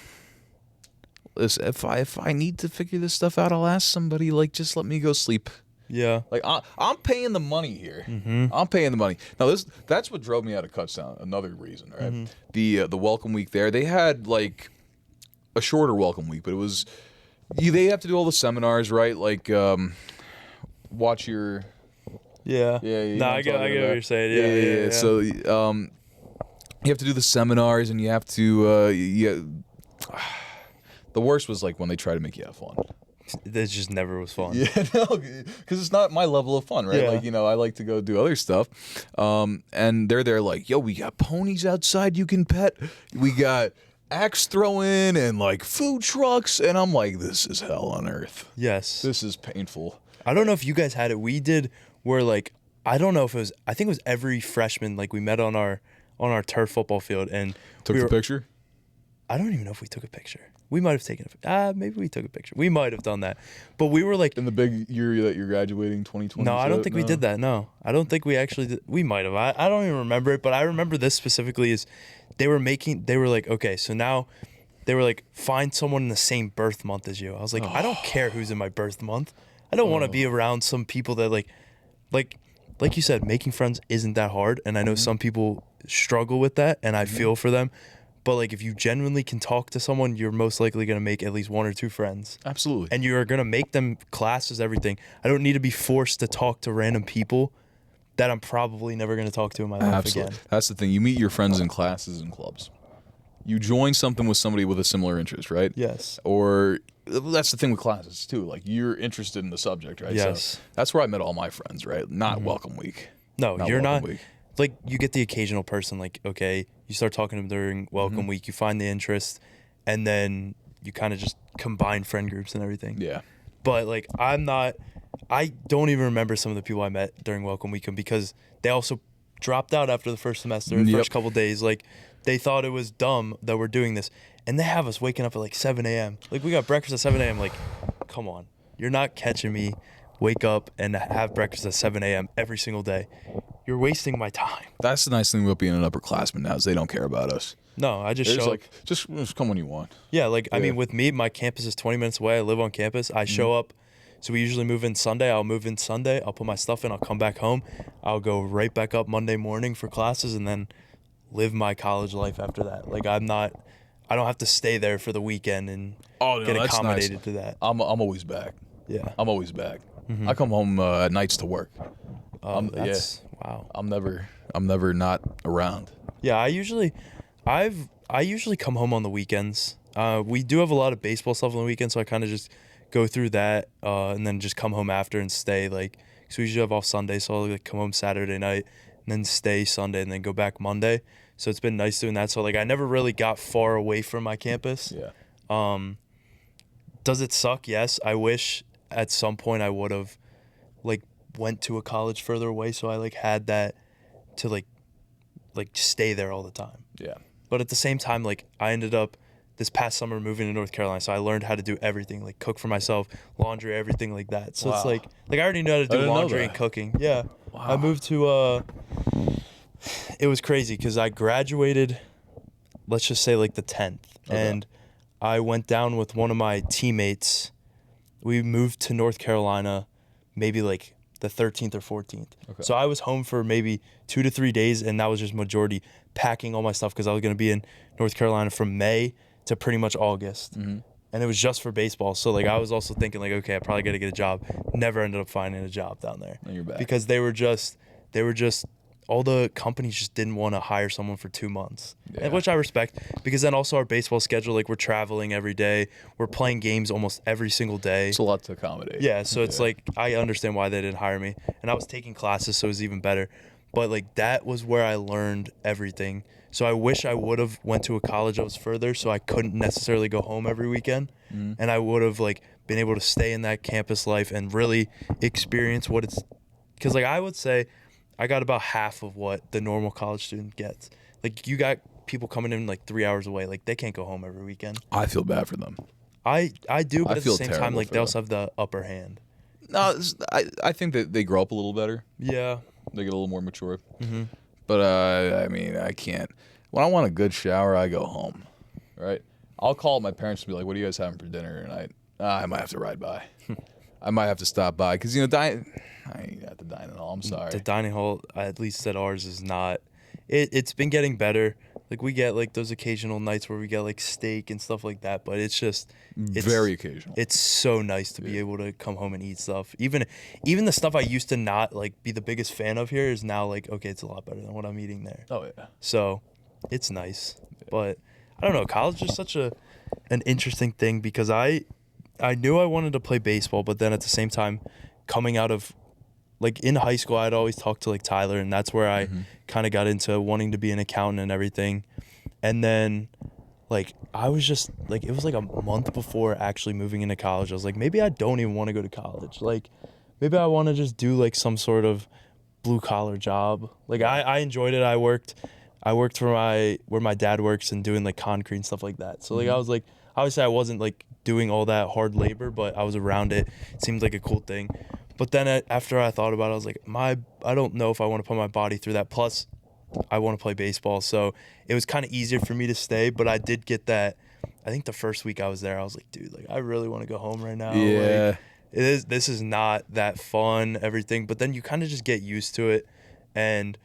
if I need to figure this stuff out, I'll ask somebody. Like, just let me go sleep. Yeah. Like I'm paying the money here. I'm paying the money. Now that's what drove me out of Cutstown. Another reason, right? The welcome week there, they had like a shorter welcome week, but it was they have to do all the seminars, right? Like watch your Yeah. yeah. You No, know what I I'm get talking what about. you're saying. Yeah. So you have to do the seminars, and you have to the worst was like when they try to make you have fun. This just never was fun. Yeah, no, because it's not my level of fun, right? Yeah. Like, I like to go do other stuff. And they're there like, yo, we got ponies outside you can pet. We got axe throwing and like food trucks. And I'm like, this is hell on earth. Yes. This is painful. I don't know if you guys had it. We did where like, I don't know if it was, I think it was every freshman, like we met on our turf football field and Took the picture? I don't even know if we took a picture. We might have taken a picture. Maybe we took a picture. We might have done that. But we were like, In the big year that you're graduating, 2020? no, I don't think we did that. No, I don't think we actually did. We might have. I don't even remember it, but I remember this specifically is they were like, okay, so now they were like, find someone in the same birth month as you. I was like, I don't care who's in my birth month. I don't want to be around some people that like you said, making friends isn't that hard. And I know some people struggle with that, and I feel for them. But like, if you genuinely can talk to someone, you're most likely going to make at least 1 or 2 friends. Absolutely. And you're going to make them classes, everything. I don't need to be forced to talk to random people that I'm probably never going to talk to in my life Absolutely. again. That's the thing. You meet your friends in classes and clubs. You join something with somebody with a similar interest, right? Yes. Or that's the thing with classes too. Like you're interested in the subject, right? Yes. So that's where I met all my friends, right? Not welcome week. No, Not you're welcome not. week. Like, you get the occasional person, like, okay, you start talking to them during welcome week, you find the interest, and then you kind of just combine friend groups and everything. Yeah. But like, I don't even remember some of the people I met during welcome weekend because they also dropped out after the first semester, the Yep. first couple days. Like, they thought it was dumb that we're doing this. And they have us waking up at like 7 a.m. Like, we got breakfast at 7 a.m. Like, come on. You're not catching me wake up and have breakfast at 7 a.m. every single day. You're wasting my time. That's the nice thing about being an upperclassman now is they don't care about us. No, I just They're show just like, just come when you want. Yeah, like, I Yeah. mean, with me, my campus is 20 minutes away. I live on campus. I show up. So we usually move in Sunday. I'll move in Sunday. I'll put my stuff in. I'll come back home. I'll go right back up Monday morning for classes and then live my college life after that. Like, I'm not I don't have to stay there for the weekend and get that's accommodated nice. to that. I'm always back. Yeah. I'm always back. I come home at nights to work. That's wow. I'm never not around. Yeah, I usually come home on the weekends. We do have a lot of baseball stuff on the weekend, so I kind of just go through that and then just come home after and stay. Like, so we usually have off Sunday, so I'll like come home Saturday night and then stay Sunday and then go back Monday. So it's been nice doing that. So like I never really got far away from my campus. Yeah. Does it suck? Yes. I wish at some point I would have like went to a college further away, so I like had that to like stay there all the time. Yeah. But at the same time, like I ended up this past summer moving to North Carolina, so I learned how to do everything, like cook for myself, laundry, everything like that. So Wow. it's like I already know how to do didn't know laundry that. and cooking. Yeah. Wow. I moved to it was crazy because I graduated, let's just say like the 10th, and I went down with one of my teammates. We moved to North Carolina maybe like the 13th or 14th. Okay. So I was home for maybe 2 to 3 days, and that was just majority packing all my stuff because I was going to be in North Carolina from May to pretty much August. Mm-hmm. And it was just for baseball. So like I was also thinking like, okay, I probably got to get a job. Never ended up finding a job down there. And you're back. Because they were just all the companies just didn't want to hire someone for 2 months, Yeah. which I respect, because then also our baseball schedule, like we're traveling every day, we're playing games almost every single day. It's a lot to accommodate. Yeah, so it's like I understand why they didn't hire me, and I was taking classes, so it was even better. But like that was where I learned everything. So I wish I would have went to a college that was further, so I couldn't necessarily go home every weekend, and I would have like been able to stay in that campus life and really experience what it's. Because like I would say, I got about half of what the normal college student gets. Like you got people coming in like 3 hours away, like they can't go home every weekend. I feel bad for them. I do, but I at the feel same time, terrible like for they them. also have the upper hand. No, I think that they grow up a little better. Yeah. They get a little more mature. Mm-hmm. But I mean, I can't. When I want a good shower, I go home. Right? I'll call my parents and be like, "What are you guys having for dinner?" And I might have to ride by. I might have to stop by because I ain't at the dining hall. I'm sorry. The dining hall, at least at ours, is not. It's been getting better. Like we get like those occasional nights where we get like steak and stuff like that, but it's Very occasional. It's so nice to be able to come home and eat stuff. Even the stuff I used to not like be the biggest fan of here is now like, okay, it's a lot better than what I'm eating there. Oh yeah. So it's nice. But I don't know, college is such an interesting thing because I knew I wanted to play baseball, but then at the same time, coming out of like in high school, I'd always talk to like Tyler, and that's where I kind of got into wanting to be an accountant and everything. And then like I was just like, it was like a month before actually moving into college. I was like, maybe I don't even want to go to college. Like maybe I want to just do like some sort of blue collar job. Like I enjoyed it. I worked for where my dad works and doing like concrete and stuff like that. So like I was like, obviously I wasn't like doing all that hard labor, but I was around it. It seemed like a cool thing. But then after I thought about it, I was like, I don't know if I want to put my body through that. Plus, I want to play baseball. So it was kind of easier for me to stay. But I did get that. I think the first week I was there, I was like, dude, like I really want to go home right now. Yeah. Like, this is not that fun, everything. But then you kind of just get used to it. And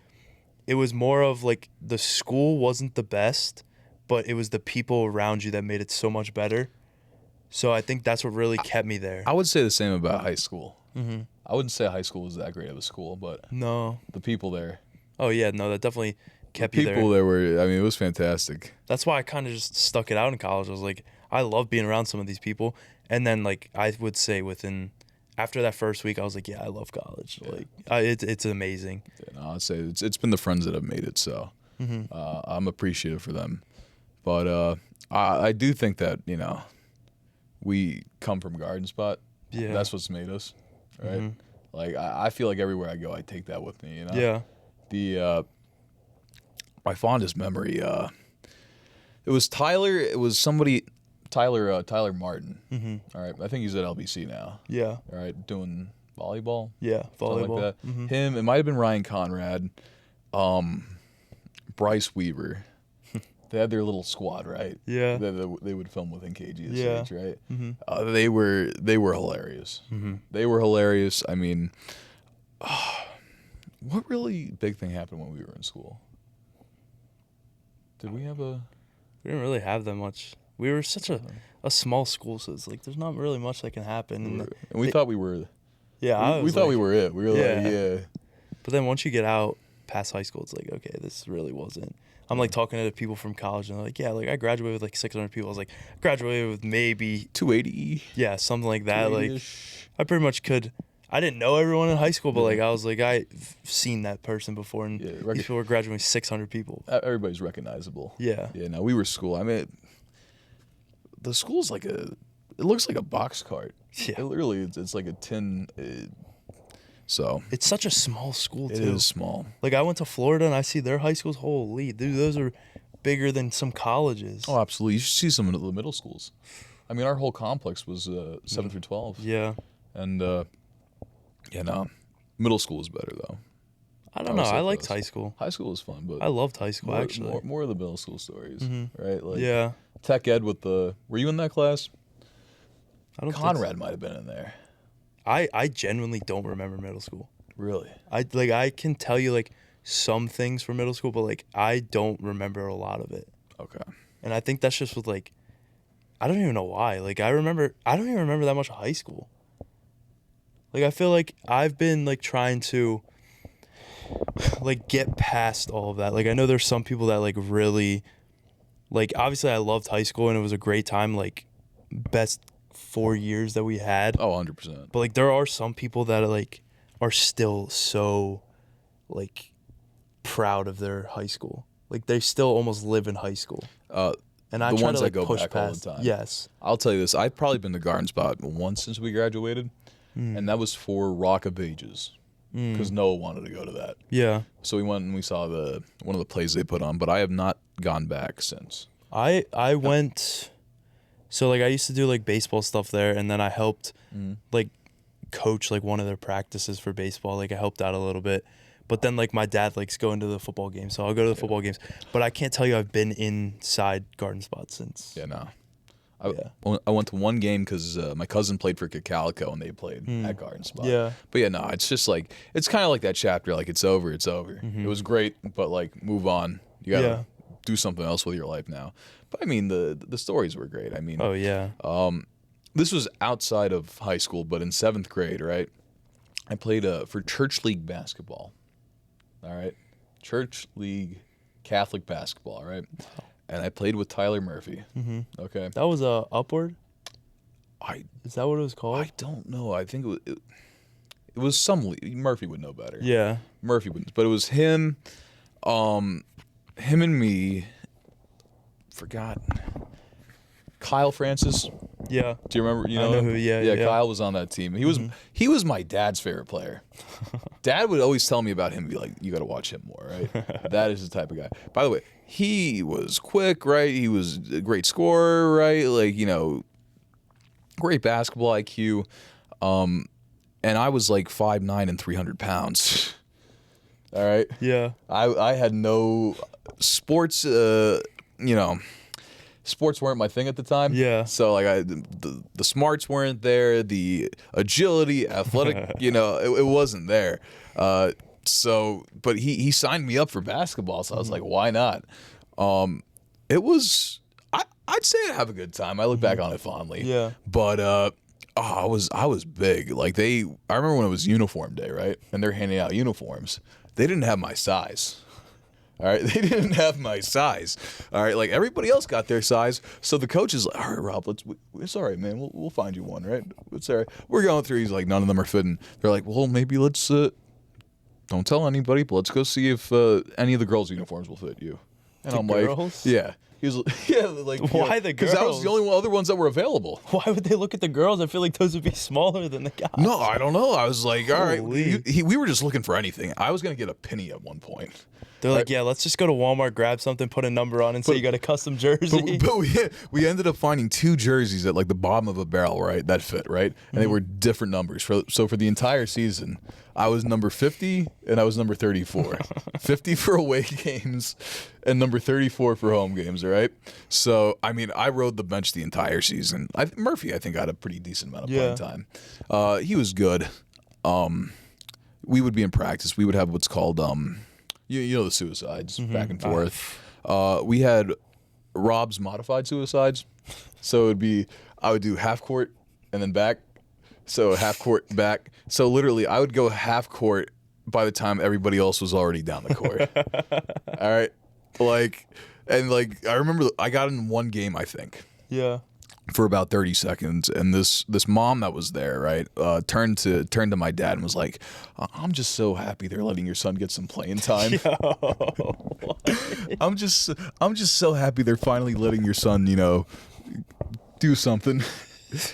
it was more of like the school wasn't the best, but it was the people around you that made it so much better. So I think that's what really kept me there. I would say the same about high school. Mm-hmm. I wouldn't say high school was that great of a school, but No. the people there. Oh, yeah. No, that definitely kept you there. People there were, I mean, it was fantastic. That's why I kind of just stuck it out in college. I was like, I love being around some of these people. And then, like, I would say after that first week, I was like, yeah, I love college. Yeah. Like, it's amazing. Yeah, no, I'd say it's been the friends that have made it, so I'm appreciative for them. But I do think that, we come from Garden Spot. Yeah. That's what's made us, right? Like, I feel like everywhere I go, I take that with me, Yeah. My fondest memory, it was Tyler Martin. All right, I think he's at LBC now. Yeah. All right, doing volleyball. Yeah. Something Volleyball. like that. Him, it might have been Ryan Conrad, Bryce Weaver. They had their little squad, right? Yeah. They would film within KGSH, Yeah. right? They were hilarious. They were hilarious. I mean, what really big thing happened when we were in school? Did we have a? We didn't really have that much. We were such a small school, so it's like there's not really much that can happen. And we thought we were. Yeah, we thought we were it. We were like, yeah. But then once you get out past high school, it's like, okay, this really wasn't. I'm like talking to people from college, and they're like, yeah, like I graduated with like 600 people. I was like, I graduated with maybe 280. Yeah, something like that. Like, 280-ish. I pretty much could. I didn't know everyone in high school, but like I was like, I've seen that person before, and these people were graduating 600 people. Everybody's recognizable. Yeah. Yeah. No, we were school. I mean, the school's like it looks like a box cart. Yeah. It literally, it's like a tin. So It's such a small school too. it is small. Like I went to Florida and I see their high schools. Holy, dude, those are bigger than some colleges. Oh, absolutely. You should see some of the middle schools. I mean, our whole complex was 7 through 12. Yeah. And no, middle school is better though. I don't know. I liked high school. High school was fun, but I loved high school actually. more of the middle school stories, right? Like Yeah. tech ed with the. Were you in that class? I don't think Conrad might have been in there. I genuinely don't remember middle school. Really? I can tell you like some things from middle school, but like I don't remember a lot of it. Okay. And I think that's just with like I don't even know why. Like I don't even remember that much of high school. Like I feel like I've been like trying to like get past all of that. Like I know there's some people that like really like obviously I loved high school and it was a great time, like best 4 years that we had. Oh, 100%. But like there are some people that are still so like proud of their high school. Like they still almost live in high school. And I the try ones to like that go push back past. all the time. Yes. I'll tell you this. I've probably been to Garden Spot once since we graduated, and that was for Rock of Ages, because Noah wanted to go to that. Yeah. So we went and we saw one of the plays they put on, but I have not gone back since. I went. So like I used to do like baseball stuff there, and then I helped like coach like one of their practices for baseball. Like I helped out a little bit, but then like my dad likes going to the football games, so I'll go to the football games. But I can't tell you I've been inside Garden Spot since. Yeah, no. I went to one game because my cousin played for Calico and they played at Garden Spot. Yeah. But yeah, no, it's just like it's kind of like that chapter. Like it's over. It was great, but like move on. You gotta do something else with your life now. But I mean, the stories were great. I mean, Oh yeah. this was outside of high school, but in 7th grade, right? I played for church league basketball. All right, church league Catholic basketball, right? And I played with Tyler Murphy. Okay, That was Upward. I Is that what it was called? I don't know. I think it was some Murphy would know better. Yeah. Murphy wouldn't, but it was him, him and me. Forgot. Kyle Francis. Yeah. Do you remember? You I know, know him? who- yeah. Kyle was on that team. He was my dad's favorite player. Dad would always tell me about him, be like, "You got to watch him more, right?" That is the type of guy. By the way, he was quick, right? He was a great scorer, right? Like great basketball IQ. And I was like 5'9" and 300 pounds. All right. Yeah. I had no sports. Sports weren't my thing at the time. Yeah. So like the smarts weren't there, the agility, athletic, it wasn't there. But he signed me up for basketball, so I was like, why not? It was I'd say I have a good time. I look back on it fondly. Yeah. But I was big. Like I remember when it was uniform day, right? And they're handing out uniforms. They didn't have my size. All right, they didn't have my size. All right, like everybody else got their size. So the coach is like, "All right, Rob, it's all right, man. We'll find you one, right? It's all right." We're going through. He's like, "None of them are fitting." They're like, "Well, maybe let's don't tell anybody, but let's go see if any of the girls' uniforms will fit you." And I'm girls? like, "Yeah." He was like, Why the Because that was the only other ones that were available. Why would they look at the girls? I feel like those would be smaller than the guys. No, I don't know. I was like, all right. Holy. We were just looking for anything. I was gonna get a penny at one point. They're like, yeah, let's just go to Walmart, grab something, put a number on, and say you got a custom jersey. But we ended up finding 2 jerseys at like the bottom of a barrel, right? That fit, right? And they were different numbers. So for the entire season, I was number 50 and I was number 34. 50 for away games and number 34 for home games, all right? So, I mean, I rode the bench the entire season. Murphy, I think, had a pretty decent amount of playing time. He was good. We would be in practice. We would have what's called... You know the suicides back and forth. We had Rob's modified suicides. So it'd be I would do half court and then back. So half court back. So literally I would go half court by the time everybody else was already down the court. All right. I remember I got in one game, I think. Yeah. For about 30 seconds, and this mom that was there, right, turned to my dad and was like, "I'm just so happy they're letting your son get some playing time. I'm just so happy they're finally letting your son, do something."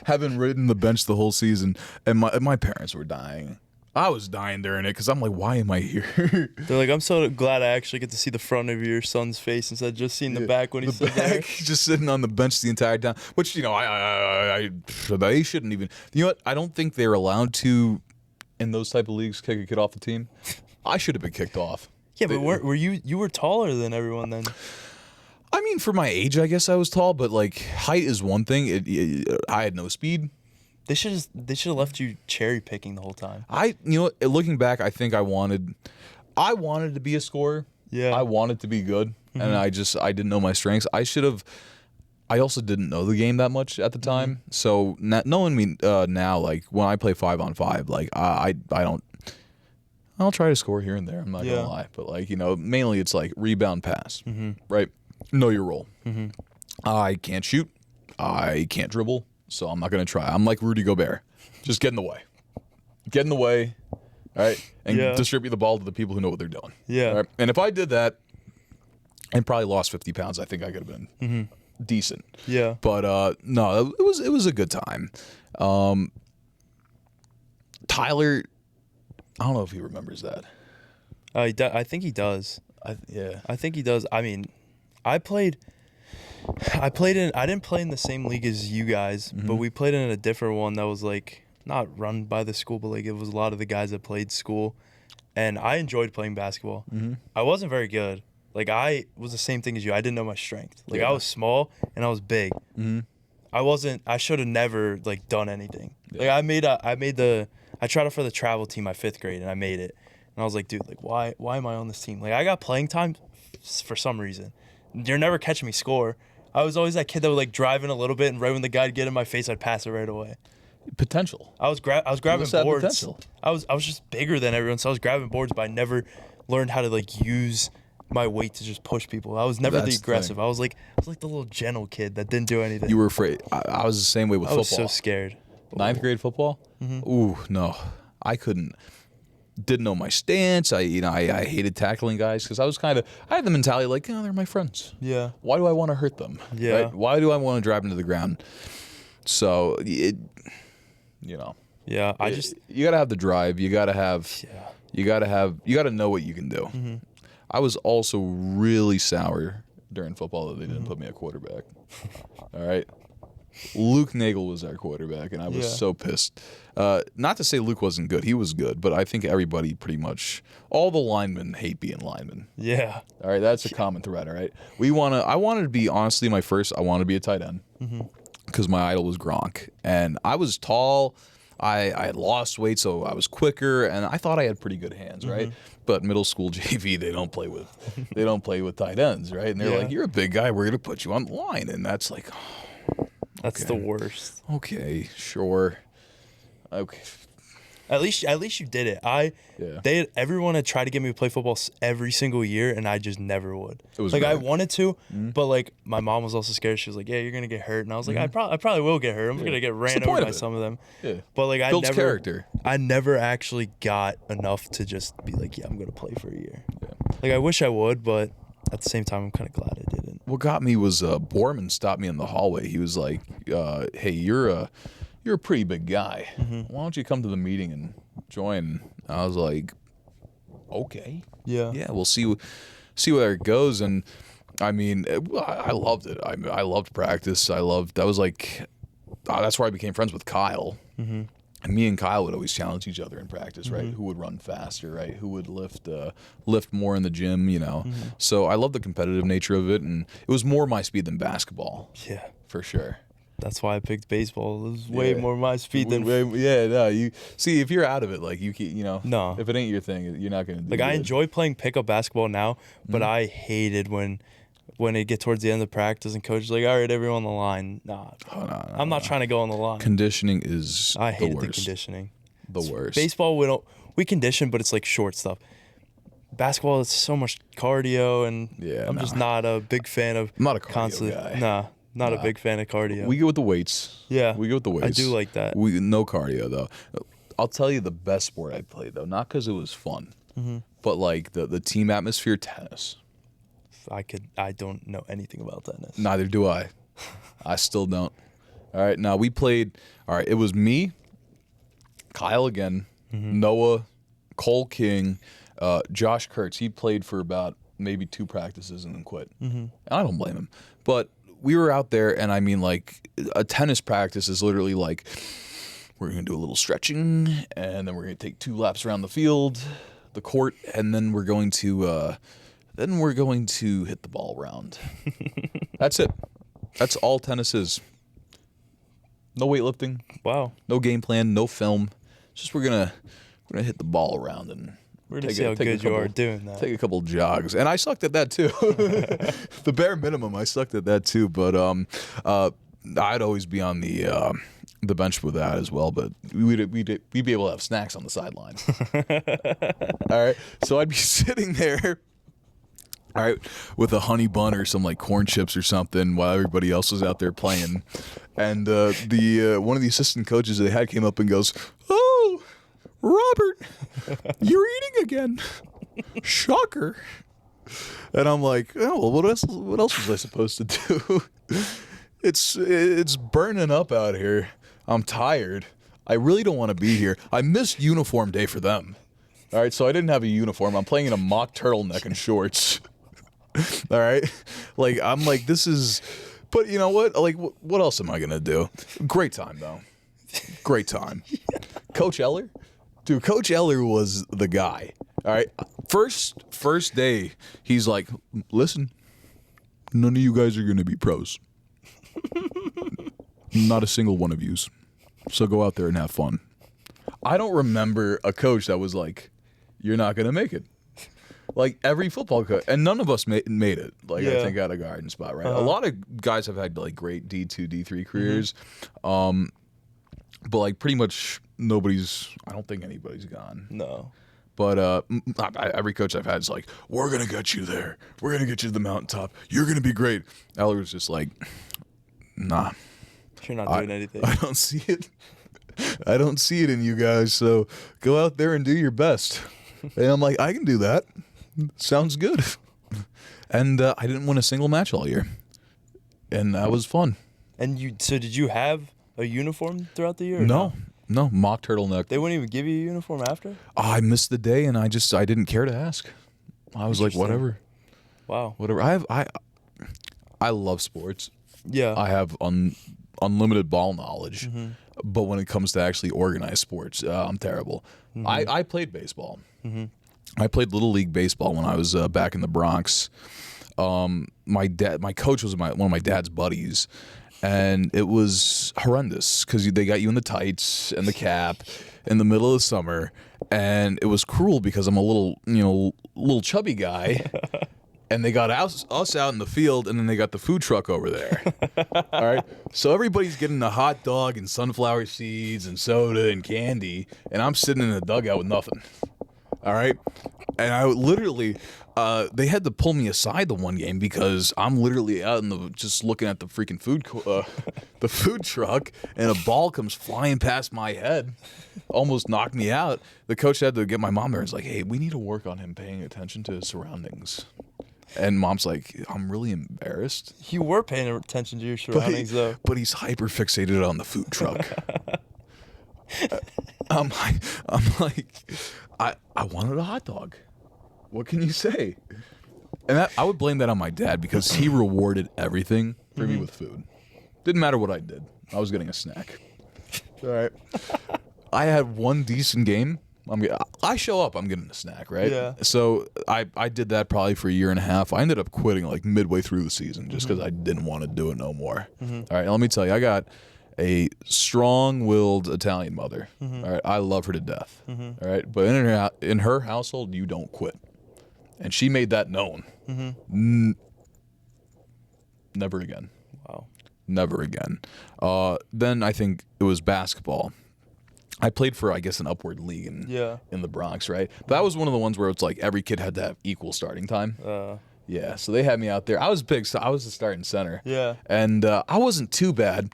Having ridden the bench the whole season, and my parents were dying. I was dying during it because I'm like, why am I here? They're like, I'm so glad I actually get to see the front of your son's face instead of just seeing the back when he's there. Just sitting on the bench the entire time, which, they shouldn't even. You know what? I don't think they're allowed to, in those type of leagues, kick a kid off the team. I should have been kicked off. Yeah, but were you were taller than everyone then? I mean, for my age, I guess I was tall, but like height is one thing. I had no speed. They should have left you cherry picking the whole time. Looking back, I think I wanted to be a scorer. Yeah. I wanted to be good, and I didn't know my strengths. I also didn't know the game that much at the time. So knowing me now, like when I play 5-on-5, like I'll try to score here and there. I'm not gonna lie, but mainly it's like rebound, pass, right? Know your role. I can't shoot. I can't dribble. So I'm not going to try. I'm like Rudy Gobert. Just get in the way. Get in the way, all right? And distribute the ball to the people who know what they're doing. Yeah. All right? And if I did that and probably lost 50 pounds, I think I could have been decent. Yeah. But no, it was a good time. Tyler, I don't know if he remembers that. I think he does. I think he does. I mean, I didn't play in the same league as you guys, but we played in a different one that was like not run by the school, but like it was a lot of the guys that played school, and I enjoyed playing basketball. I wasn't very good. Like I was the same thing as you. I didn't know my strength. Like I was small and I was big. I should have never like done anything. Like I tried out for the travel team my 5th grade and I made it. And I was like, dude, like why am I on this team? Like I got playing time for some reason. You're never catching me score. I was always that kid that would like drive in a little bit, and right when the guy'd get in my face, I'd pass it right away. Potential. I was grabbing boards. Potential. I was just bigger than everyone, so I was grabbing boards, but I never learned how to like use my weight to just push people. I was never the aggressive. I was like the little gentle kid that didn't do anything. You were afraid. I was the same way with football. I was so scared. 9th grade football? Ooh, no. I couldn't. Didn't know my stance. I hated tackling guys because I had the mentality like, they're my friends. Yeah. Why do I want to hurt them? Yeah. Right? Why do I want to drive them to the ground? So you gotta have the drive. You gotta know what you can do. I was also really sour during football that they didn't put me at quarterback. All right. Luke Nagel was our quarterback, and I was so pissed. Not to say Luke wasn't good. He was good, but I think everybody pretty much, all the linemen hate being linemen. Yeah. All right, that's a common thread, all right? I wanted to be, honestly, I wanted to be a tight end because my idol was Gronk. And I was tall. I had lost weight, so I was quicker, and I thought I had pretty good hands, right? But middle school JV, they don't play with tight ends, right? And they're like, you're a big guy. We're going to put you on the line. And that's like... That's the worst. Okay, sure. Okay. At least you did it. Everyone had tried to get me to play football every single year, and I just never would. It was like great. I wanted to, but like my mom was also scared. She was like, "Yeah, you're gonna get hurt," and I was like, "I probably will get hurt. I'm gonna get ran over by some of them." Yeah. But like Builds character. I never actually got enough to just be like, "Yeah, I'm gonna play for a year." Yeah. Like I wish I would, but at the same time, I'm kind of glad I didn't. What got me was Borman stopped me in the hallway. He was like, "Hey, you're a pretty big guy. Why don't you come to the meeting and join?" I was like, "Okay, yeah, we'll see where it goes." And I mean, I loved it. I loved practice. That was like, that's where I became friends with Kyle. And me and Kyle would always challenge each other in practice, right? Who would run faster, right? Who would lift more in the gym, So I love the competitive nature of it, and it was more my speed than basketball. Yeah, for sure. That's why I picked baseball. It was way more my speed than. You see, if you're out of it, like no. If it ain't your thing, you're not gonna do I enjoy playing pickup basketball now, but I hated when when it get towards the end of practice and coach is like, all right, everyone on the line. Nah, I'm not trying to go on the line. Conditioning is I the hated the worst. conditioning. The worst. Baseball, we condition, but it's like short stuff. Basketball, it's so much cardio, and I'm just not a big fan of. I'm not a cardio guy. Not a big fan of cardio. We go with the weights. Yeah, we go with the weights. I do like that. No cardio though. I'll tell you the best sport I played though, not because it was fun, but like the team atmosphere, tennis. I don't know anything about tennis. Neither do I. I still don't. All right, now we played. All right, it was me, Kyle again, Noah, Cole King, Josh Kurtz. He played for about maybe 2 practices and then quit. And I don't blame him. But we were out there, and I mean, like, a tennis practice is literally like, we're going to do a little stretching, and then we're going to take 2 laps around the field, the court, and then we're going to hit the ball around. That's it. That's all tennis is. No weightlifting. Wow. No game plan. No film. It's just we're gonna hit the ball around and we're gonna see how good you are doing that. Take a couple jogs, and I sucked at that too. The bare minimum, I sucked at that too. But I'd always be on the bench with that as well. But we'd be able to have snacks on the sidelines. All right, so I'd be sitting there. All right, with a honey bun or some like corn chips or something while everybody else was out there playing. And the one of the assistant coaches they had came up and goes, "Oh, Robert, you're eating again. Shocker." And I'm like, "Oh, well, what else was I supposed to do? It's burning up out here. I'm tired. I really don't want to be here. I missed uniform day for them. All right, so I didn't have a uniform. I'm playing in a mock turtleneck and shorts." All right, like I'm like this is, but you know what? Like what else am I gonna do? Great time though, great time. Coach Eller, dude, Coach Eller was the guy. All right, first day, he's like, listen, none of you guys are gonna be pros. Not a single one of yous. So go out there and have fun. I don't remember a coach that was like, you're not gonna make it. Like every football coach, and none of us made it. Like I think at a garden spot, right? A lot of guys have had like great D2, D3 careers, but like pretty much nobody's. I don't think anybody's gone. No. But every coach I've had is like, we're gonna get you there. We're gonna get you to the mountaintop. You're gonna be great. Eller was just like, nah. You're not doing anything. I don't see it. I don't see it in you guys. So go out there and do your best. And I'm like, I can do that. Sounds good. And I didn't win a single match all year. And that was fun. And so did you have a uniform throughout the year? No, mock turtleneck. They wouldn't even give you a uniform after? Oh, I missed the day, and I didn't care to ask. I was like, whatever. Wow. Whatever. I love sports. Yeah. I have unlimited ball knowledge. But when it comes to actually organized sports, I'm terrible. I played baseball. I played Little League baseball when I was back in the Bronx. My coach was one of my dad's buddies, and it was horrendous because they got you in the tights and the cap in the middle of the summer, and it was cruel because I'm a little chubby guy. And they got us out in the field, and then they got the food truck over there. All right? So everybody's getting a hot dog and sunflower seeds and soda and candy, and I'm sitting in the dugout with nothing. All right? And I literally, they had to pull me aside the one game because I'm literally out just looking at the freaking the food truck, and a ball comes flying past my head, almost knocked me out. The coach had to get my mom there. He's like, hey, we need to work on him paying attention to his surroundings. And mom's like, I'm really embarrassed. You were paying attention to your surroundings, though. But he's hyper fixated on the food truck. I'm like, I wanted a hot dog. What can you say? And I would blame that on my dad because he rewarded everything for me with food. Didn't matter what I did. I was getting a snack. All right. I had one decent game. I show up, I'm getting a snack, right? Yeah. So I did that probably for a year and a half. I ended up quitting like midway through the season just because I didn't want to do it no more. All right, let me tell you, I got a strong-willed Italian mother. All right, I love her to death. All right, but in her household, you don't quit, and she made that known. Never again. Wow. Never again. Then I think it was basketball. I played for, I guess, an upward league in the Bronx, right? But that was one of the ones where it's like every kid had to have equal starting time. Yeah, so they had me out there. I was big, so I was the starting center. Yeah. And I wasn't too bad,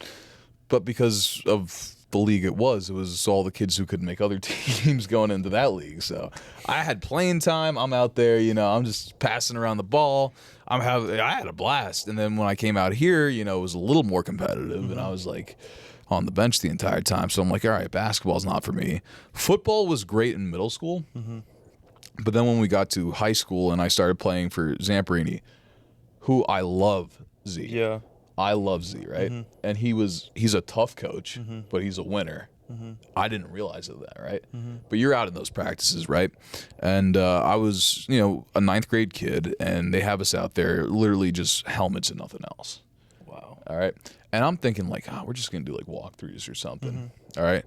but because of the league it was all the kids who could make other teams going into that league. So I had playing time. I'm out there, I'm just passing around the ball. I had a blast. And then when I came out here, it was a little more competitive, and I was like on the bench the entire time. So I'm like, all right, basketball's not for me. Football was great in middle school. But then when we got to high school and I started playing for Zamperini, who I love, Z. Yeah. I love Z, right? And he's a tough coach, but he's a winner. I didn't realize that, right? But you're out in those practices, right? And I was, a ninth grade kid, and they have us out there literally just helmets and nothing else. Wow. All right. And I'm thinking like, we're just going to do like walkthroughs or something. All right.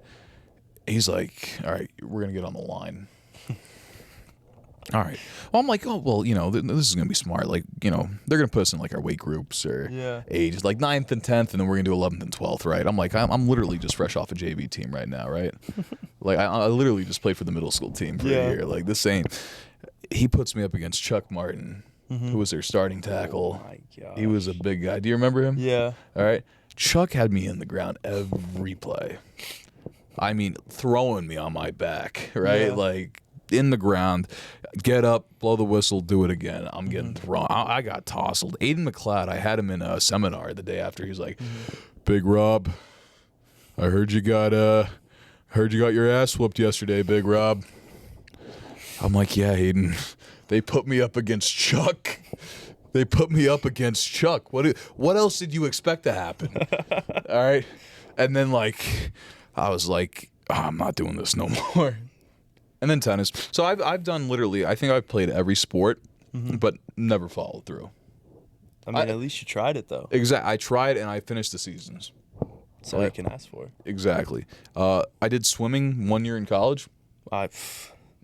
He's like, all right, we're going to get on the line. All right. Well, I'm like, oh, well, this is going to be smart. Like, they're going to put us in like our weight groups or ages, like 9th and 10th, and then we're going to do 11th and 12th, right? I'm like, I'm literally just fresh off a JV team right now, right? Like, I literally just played for the middle school team for a year. Like, this ain't. He puts me up against Chuck Martin, who was their starting tackle. Oh, my God. He was a big guy. Do you remember him? Yeah. All right. Chuck had me in the ground every play. I mean, throwing me on my back, right? Yeah. Like, in the ground, get up, blow the whistle, do it again. I'm getting thrown. I got tousled. Aiden McLeod, I had him in a seminar the day after. He's like, Big Rob, I heard you got your ass whooped yesterday, Big Rob. I'm like, yeah, Aiden. They put me up against Chuck. What else did you expect to happen? All right. And then I was like, I'm not doing this no more. And then tennis. So I've done literally, I think I've played every sport, but never followed through. I mean, at least you tried it, though. Exactly. I tried, and I finished the seasons. That's all you can ask for. Exactly. I did swimming 1 year in college. All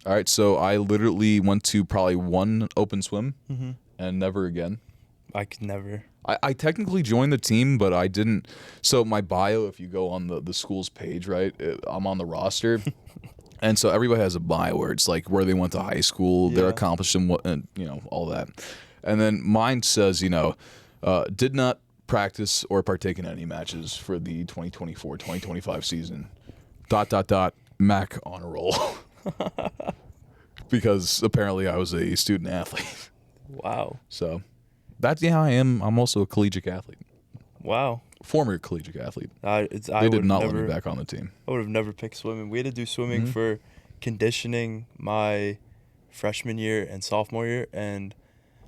right, so I literally went to probably one open swim and never again. I could never. I technically joined the team, but I didn't. So my bio, if you go on the school's page, right, I'm on the roster. And so everybody has a bio where it's like where they went to high school, their accomplishment, and all that. And then mine says, did not practice or partake in any matches for the 2024-2025 season. ... Mac honor roll. Because apparently I was a student athlete. Wow. So that's I am. I'm also a collegiate athlete. Wow. Former collegiate athlete. They did not let me back on the team. I would have never picked swimming. We had to do swimming for conditioning my freshman year and sophomore year, and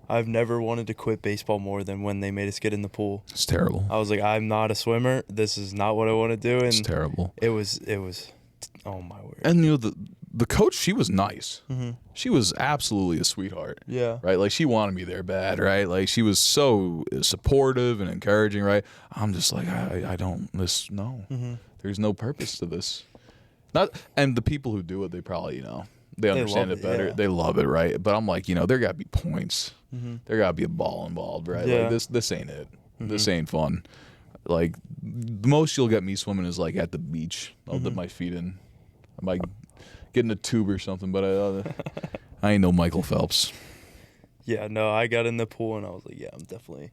I've never wanted to quit baseball more than when they made us get in the pool. It's terrible. I was like, I'm not a swimmer. This is not what I want to do. And it's terrible. It was. Oh my word. And the coach, she was nice. She was absolutely a sweetheart. Yeah. Right? Like, she wanted me there bad, right? Like, she was so supportive and encouraging, right? I'm just like, I don't, no. There's no purpose to this. And the people who do it, they probably, they understand it better. Yeah. They love it, right? But I'm like, there got to be points. There got to be a ball involved, right? Yeah. Like, this ain't it. This ain't fun. Like, the most you'll get me swimming is, like, at the beach. I'll dip my feet in. I might get in a tube or something, but I ain't no Michael Phelps. Yeah, no, I got in the pool and I was like, yeah, I'm definitely,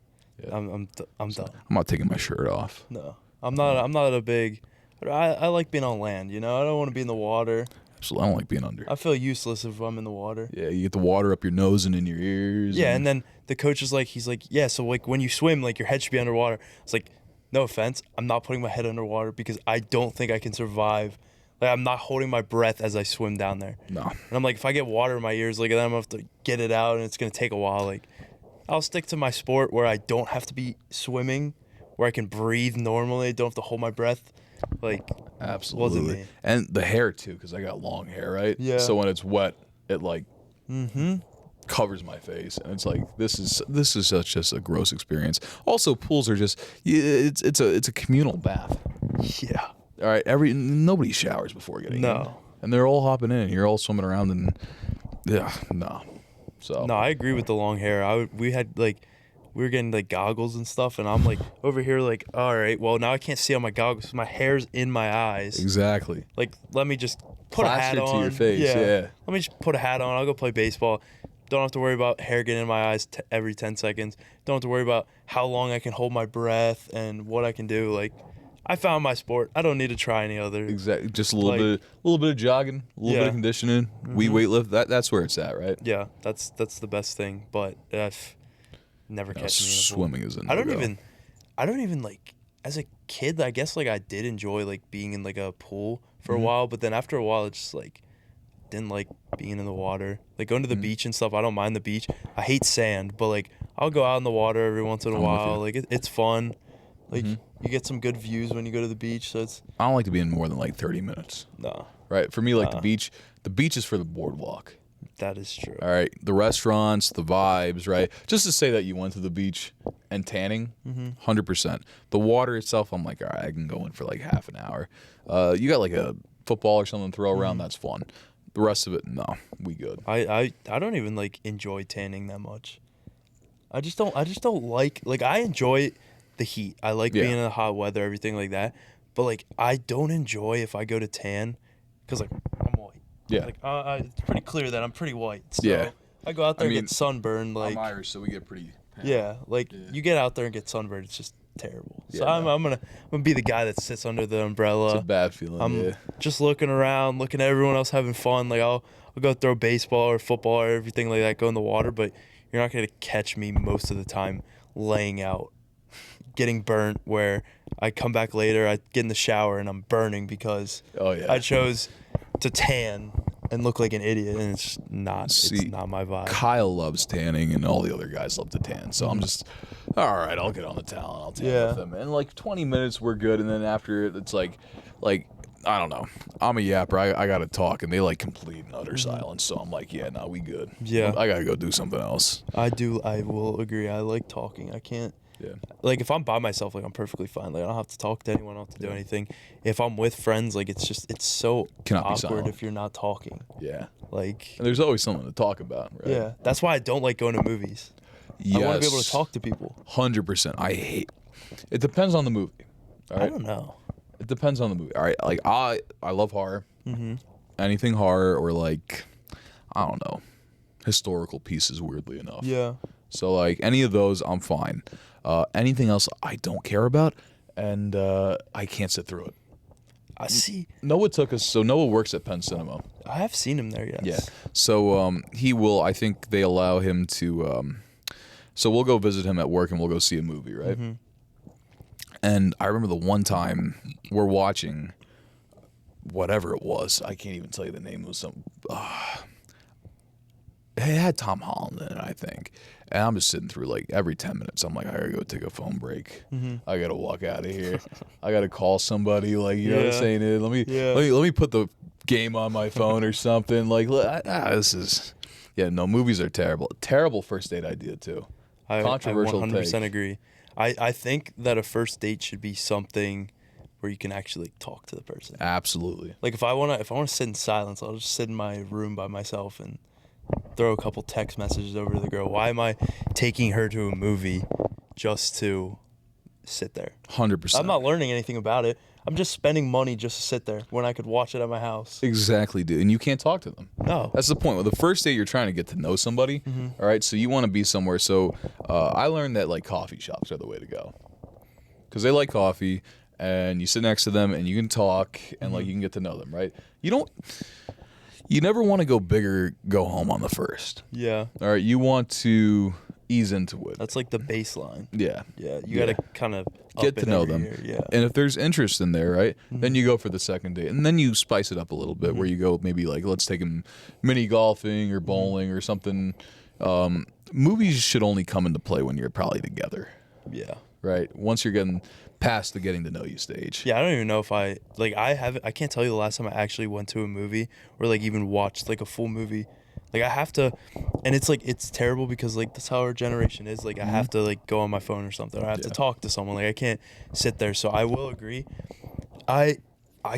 I'm done. I'm not taking my shirt off. No, I'm not a big. I like being on land. I don't want to be in the water. Absolutely, I don't like being under. I feel useless if I'm in the water. Yeah, you get the water up your nose and in your ears. Yeah, and then the coach is like, he's like, yeah, so like when you swim, like your head should be underwater. It's like, no offense, I'm not putting my head underwater because I don't think I can survive. Like, I'm not holding my breath as I swim down there. No. And I'm like, if I get water in my ears, like, then I'm going to have to get it out, and it's going to take a while. Like, I'll stick to my sport where I don't have to be swimming, where I can breathe normally, don't have to hold my breath. Like, absolutely. Wasn't me. And the hair, too, because I got long hair, right? Yeah. So when it's wet, it, like, covers my face. And it's like, this is such just a gross experience. Also, pools are just, it's a communal bath. Yeah. All right, nobody showers before getting in. And they're all hopping in. You're all swimming around, and no. So no, I agree with the long hair. We had like we were getting like goggles and stuff, and I'm like over here like, all right, well now I can't see on my goggles. My hair's in my eyes. Exactly. Like, let me just put a hat Plaster on. to your face. Yeah. Let me just put a hat on. I'll go play baseball. Don't have to worry about hair getting in my eyes every 10 seconds. Don't have to worry about how long I can hold my breath and what I can do. Like, I found my sport. I don't need to try any other. Exactly. Just a little bit of jogging, a little bit of conditioning. We weightlift. That's where it's at, right? Yeah, that's the best thing. But if never catch me in a pool. Swimming is a no-go. I don't even like, as a kid, I guess like I did enjoy like being in like a pool for a while, but then after a while it's just like didn't like being in the water. Like going to the beach and stuff, I don't mind the beach. I hate sand, but like I'll go out in the water every once in a while. Like it's fun. Like you get some good views when you go to the beach, so it's I don't like to be in more than like 30 minutes. no. Right? For me, like the beach is for the boardwalk. That is true. All right, the restaurants, the vibes, right? Just to say that you went to the beach and tanning, 100%. The water itself, I'm like, all right, I can go in for like half an hour. You got like a football or something to throw around, that's fun. The rest of it, no, we good. I don't even like enjoy tanning that much. I just don't like I enjoy the heat. I like being in the hot weather, everything like that. But like I don't enjoy if I go to tan because like I'm white. Yeah. Like it's pretty clear that I'm pretty white. So Yeah. I go out there and get sunburned. Like I'm Irish, so we get pretty. You get out there and get sunburned. It's just terrible. So Yeah, I'm gonna be the guy that sits under the umbrella. It's a bad feeling. I'm just looking around, looking at everyone else having fun. Like I'll go throw baseball or football or everything like that, go in the water, but you're not gonna catch me most of the time laying out, getting burnt. Where I come back later, I get in the shower and I'm burning because I chose to tan and look like an idiot, and it's not. It's not my vibe. Kyle loves tanning, and all the other guys love to tan. So I'm just, all right, I'll get on the towel and I'll tan with them. And like 20 minutes, we're good. And then after it, it's like I don't know. I'm a yapper. I gotta talk, and they like complete and utter silence. So I'm like, yeah, no, we good. Yeah. I gotta go do something else. I will agree. I like talking. I can't. Yeah. Like if I'm by myself, like I'm perfectly fine. Like I don't have to talk to anyone. I don't have to do anything. If I'm with friends, like it's so Cannot be awkward silent. if you're not talking. Yeah. Like And there's always something to talk about, right? yeah, that's why I don't like going to movies. Yes. I want to be able to talk to people. 100%. I hate. It depends on the movie. All right. I don't know. It depends on the movie. All right. Like I love horror. Anything horror or like I don't know, historical pieces. Weirdly enough. Yeah. So like any of those, I'm fine. Anything else, I don't care about, and I can't sit through it. I see. Noah took us. So Noah works at Penn Cinema. I have seen him there. Yes. Yeah. So he will. I think they allow him to. So we'll go visit him at work, and we'll go see a movie, right? And I remember the one time we're watching whatever it was. I can't even tell you the name. It was some. It had Tom Holland in it, I think. And I'm just sitting through like every 10 minutes. I'm like, I gotta go take a phone break. I gotta walk out of here. I gotta call somebody. Like, you know what I'm saying? Let me put the game on my phone or something. Like, this is, no, movies are terrible. Terrible first date idea too. Controversial I 100% take. agree. I think that a first date should be something where you can actually talk to the person. Absolutely. Like if I wanna sit in silence, I'll just sit in my room by myself and throw a couple text messages over to the girl. Why am I taking her to a movie just to sit there? 100%. I'm not learning anything about it. I'm just spending money just to sit there when I could watch it at my house. Exactly, dude. And you can't talk to them. No. That's the point. With the first date, you're trying to get to know somebody. All right. So you want to be somewhere. So I learned that like coffee shops are the way to go because they like coffee and you sit next to them and you can talk and like you can get to know them. Right. You never want to go big or go home on the first. Yeah. All right. You want to ease into it. That's like the baseline. Yeah. Yeah. You got to kind of Get to know them. Yeah. And if there's interest in there, right, then you go for the second date. And then you spice it up a little bit where you go maybe like, let's take them mini golfing or bowling or something. Movies should only come into play when you're probably together. Yeah. Right. Once you're getting past the getting to know you stage. Yeah, I don't even know if I can't tell you the last time I actually went to a movie or like even watched like a full movie. Like I have to, and it's like it's terrible because like that's how our generation is. Like I have to like go on my phone or something. Or I have to talk to someone. Like I can't sit there. So I will agree. I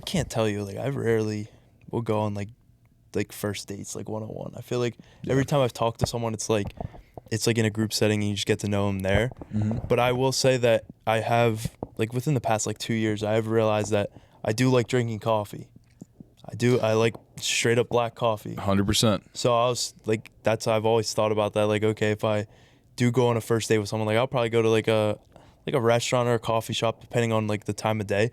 can't tell you. Like I rarely will go on like first dates like 101. I feel like every time I've talked to someone, it's like it's like in a group setting and you just get to know them there. Mm-hmm. But I will say that I have, like within the past like 2 years, I have realized that I do like drinking coffee. I like straight up black coffee. 100%. So I was like, I've always thought about that. Like, okay, if I do go on a first date with someone, like I'll probably go to like a restaurant or a coffee shop, depending on like the time of day.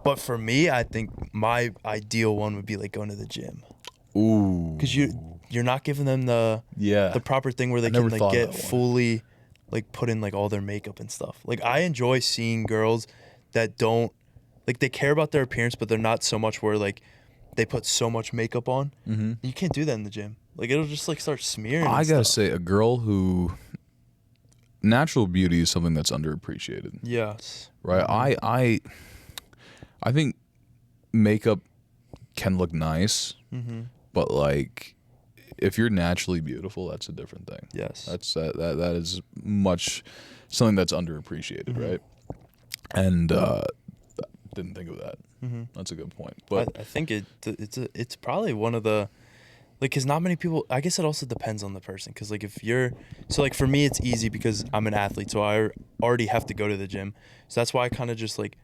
But for me, I think my ideal one would be like going to the gym. Ooh. Because you're not giving them the proper thing where they can like get fully like put in like all their makeup and stuff. Like I enjoy seeing girls that don't like, they care about their appearance, but they're not so much where like they put so much makeup on. Mm-hmm. You can't do that in the gym. Like it'll just like start smearing. I gotta say, a girl who natural beauty is something that's underappreciated. Yes. Right. Mm-hmm. I think makeup can look nice, Mm-hmm. but like if you're naturally beautiful, that's a different thing. Yes. That is much something that's underappreciated, Mm-hmm. right? And didn't think of that. Mm-hmm. That's a good point. But I think it's probably one of the, like, because not many people, I guess it also depends on the person. Because like if you're, so like for me it's easy because I'm an athlete, so I already have to go to the gym. So that's why I kind of just like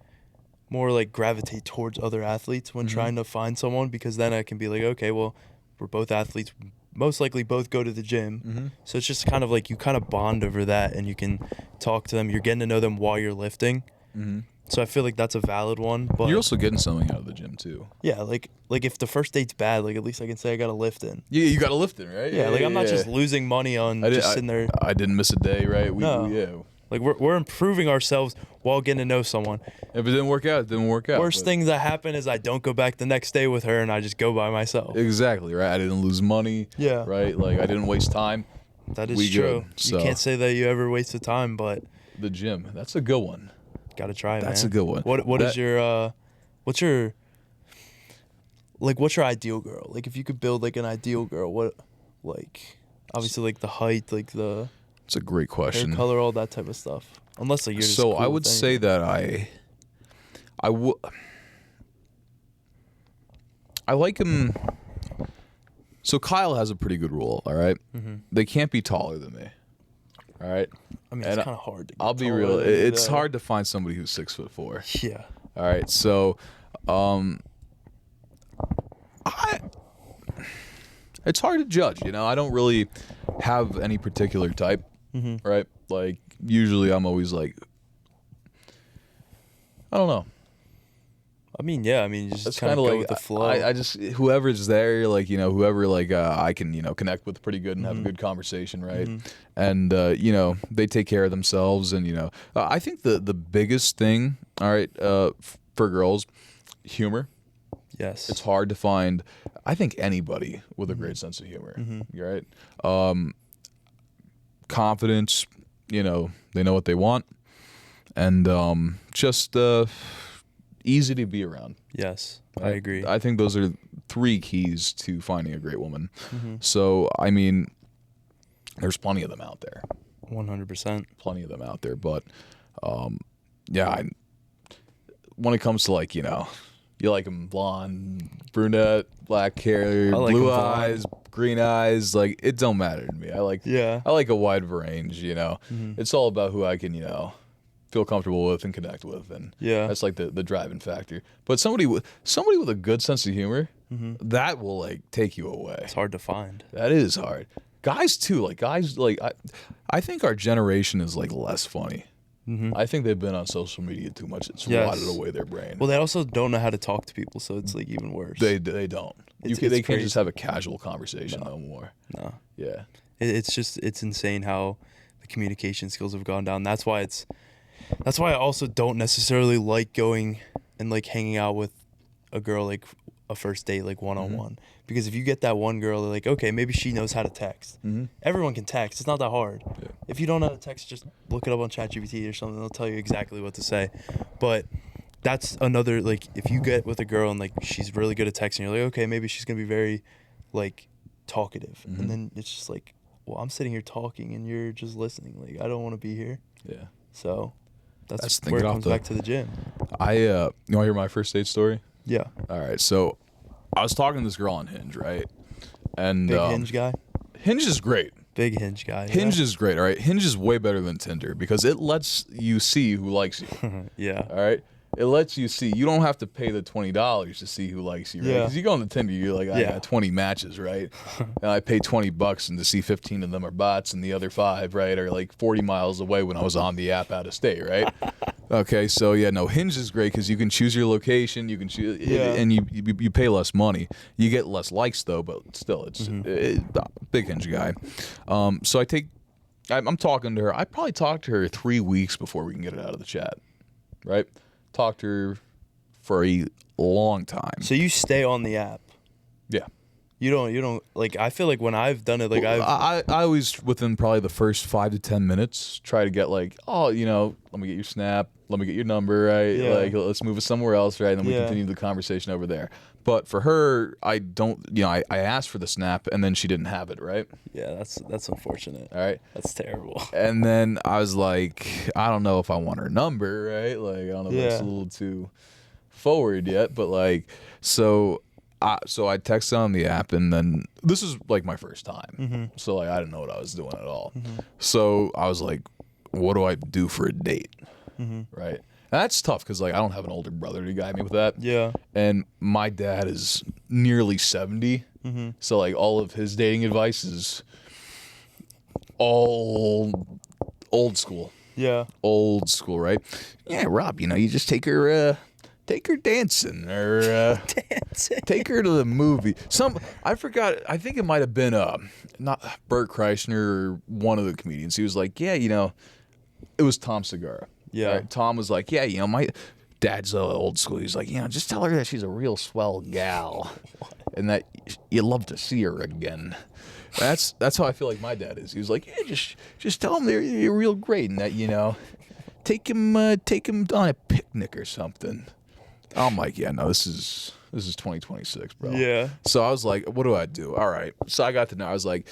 more like gravitate towards other athletes when Mm-hmm. trying to find someone, because then I can be like, okay, well, we're both athletes, most likely both go to the gym. Mm-hmm. So it's just kind of like you kind of bond over that, and you can talk to them. You're getting to know them while you're lifting. Mm-hmm. So I feel like that's a valid one. But You're also getting something out of the gym too. yeah, like if the first date's bad, like at least I can say I got to lift in. Yeah, you got to lift it, right? Yeah, like I'm not just losing money on sitting there. I didn't miss a day, right? No. Like we're improving ourselves while getting to know someone. If it didn't work out, it didn't work out. Worst things that happen is I don't go back the next day with her and I just go by myself. Exactly, right? I didn't lose money. Yeah. Right? Like I didn't waste time. That is true. Good, so. You can't say that you ever wasted time, but The gym. That's a good one. gotta try it, That's man. a good one. What's your ideal girl? Like if you could build like an ideal girl, what, like obviously like the height, like the It's a great hair question. color, all that type of stuff. Unless like you're just So cool I would with say anything. that I like him. So Kyle has a pretty good rule, all right? Mm-hmm. They can't be taller than me. All right? I mean, And it's kind of hard to get I'll be taller real. than It's that. hard to find somebody who's 6'4". Yeah. All right. So it's hard to judge, you know. I don't really have any particular type, Mm-hmm. right? Like usually I'm always like, I don't know. I mean, yeah. I mean, you just It's kind kind of of go like with the flow. I just whoever's there, like whoever like I can connect with pretty good and have a Mhm. good conversation, right? Mhm. And they take care of themselves, and I think the biggest thing, all right, for girls, humor. Yes. It's hard to find, I think, anybody with a great sense of humor. Mhm. You're right. Confidence, they know what they want, and just easy to be around. Yes, I agree. I think those are 3 keys to finding a great woman. Mm-hmm. So, I mean, there's plenty of them out there. 100%. Plenty of them out there. But, yeah, when it comes to, like, you like them blonde, brunette, black hair, I like blue 'em blonde. eyes, green eyes, like, it don't matter to me. I like a wide range, Mhm. It's all about who I can, feel comfortable with and connect with, and Yeah. that's like the driving factor. But somebody with a good sense of humor, Mhm. that will like take you away. It's hard to find. That is hard. Guys too, I think our generation is like less funny. Mm-hmm. I think they've been on social media too much. It's Yes. rotted away their brain. Well, they also don't know how to talk to people, so it's like even worse. They don't. It's They can't crazy. just have a casual conversation no more. No. Yeah. It's insane how the communication skills have gone down. That's why I also don't necessarily like going and like hanging out with a girl like a first date like one-on-one. Because if you get that one girl, like, okay, maybe she knows how to text. Mm-hmm. Everyone can text. It's not that hard. Yeah. If you don't know how to text, just look it up on ChatGPT or something. They'll tell you exactly what to say. But that's another, like, if you get with a girl and like she's really good at texting, you're like, okay, maybe she's gonna be very like talkative. Mhm. And then it's just like, well, I'm sitting here talking and you're just listening. Like, I don't want to be here. Yeah. So That's that's the thing, where it get off comes the- back to the gym. You want to hear my first date story? Yeah. All right. So I was talking to this girl on Hinge, right? And Big Hinge guy. Hinge is great. Big Hinge guy. Hinge is great, all right? Hinge is way better than Tinder because it lets you see who likes you. Yeah. All right? It lets you see. You don't have to pay the $20 to see who likes you, right? Yeah. Because you go on the Tinder, you're like, I got 20 matches, right? And I pay $20 and to see 15 of them are bots and the other 5, right, are like 40 miles away when I was on the app out of state, right? Okay, so yeah, no, Hinge is great because you can choose your location, you can choose, and you pay less money. You get less likes though, but still, it's big Hinge guy. So I'm talking to her. I probably talked to her 3 weeks before we can get it out of the chat, right? Talked to her for a long time. So you stay on the app. Yeah. You don't like. I feel like when I've done it, like I always within probably the first 5 to 10 minutes try to get like, oh, let me get your snap, let me get your number, right? Yeah. Like let's move it somewhere else, right? And then we continue the conversation over there. But for her, I don't, I asked for the snap and then she didn't have it, right? Yeah, that's unfortunate. All right. That's terrible. And then I was like, I don't know if I want her number, right? Like I don't know if that's a little too forward yet, but like so I texted on the app, and then this is like my first time, so like I didn't know what I was doing at all. So I was like, what do I do for a date, right? And that's tough because like I don't have an older brother to guide me with that. Yeah. And my dad is nearly 70, so like all of his dating advice is all old school. Yeah. Old school, right? Yeah, Rob, you just take her dancing or take her to the movie. I forgot. I think it might have been not Bert Kreischer or one of the comedians. He was like, yeah, it was Tom Segura. Yeah. Right? Tom was like, yeah, my dad's old school. He's like, just tell her that she's a real swell gal and that you love to see her again. That's how I feel like my dad is. He was like, yeah, just tell him you're real great and that take him on a picnic or something. I'm like, yeah, no, this is 2026, bro. Yeah. So I was like, what do I do? All right. So I got to know. I was like,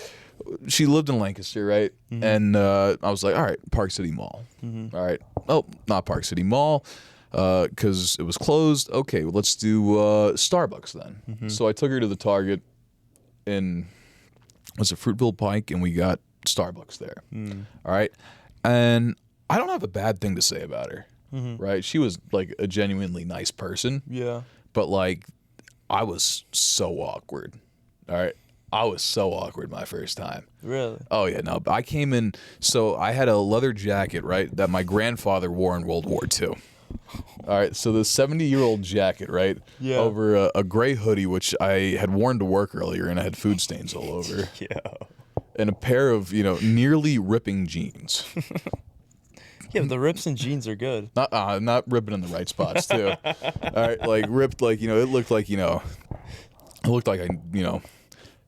she lived in Lancaster, right? And I was like, all right, Park City Mall. All right. Oh, not Park City Mall, because it was closed. Okay, well, let's do Starbucks then. So I took her to the Target in Fruitville Pike, and we got Starbucks there. All right. And I don't have a bad thing to say about her. Right? She was like a genuinely nice person. Yeah. But like I was so awkward. All right. I was so awkward my first time. Really? Oh yeah, no. I came in, so I had a leather jacket, right, that my grandfather wore in World War II. All right, so the 70-year-old jacket, right, over a gray hoodie, which I had worn to work earlier, and I had food stains all over. Yeah. And a pair of, nearly ripping jeans. Yeah, but the rips and jeans are good. Not ripping in the right spots too. All right, like ripped, like it looked like I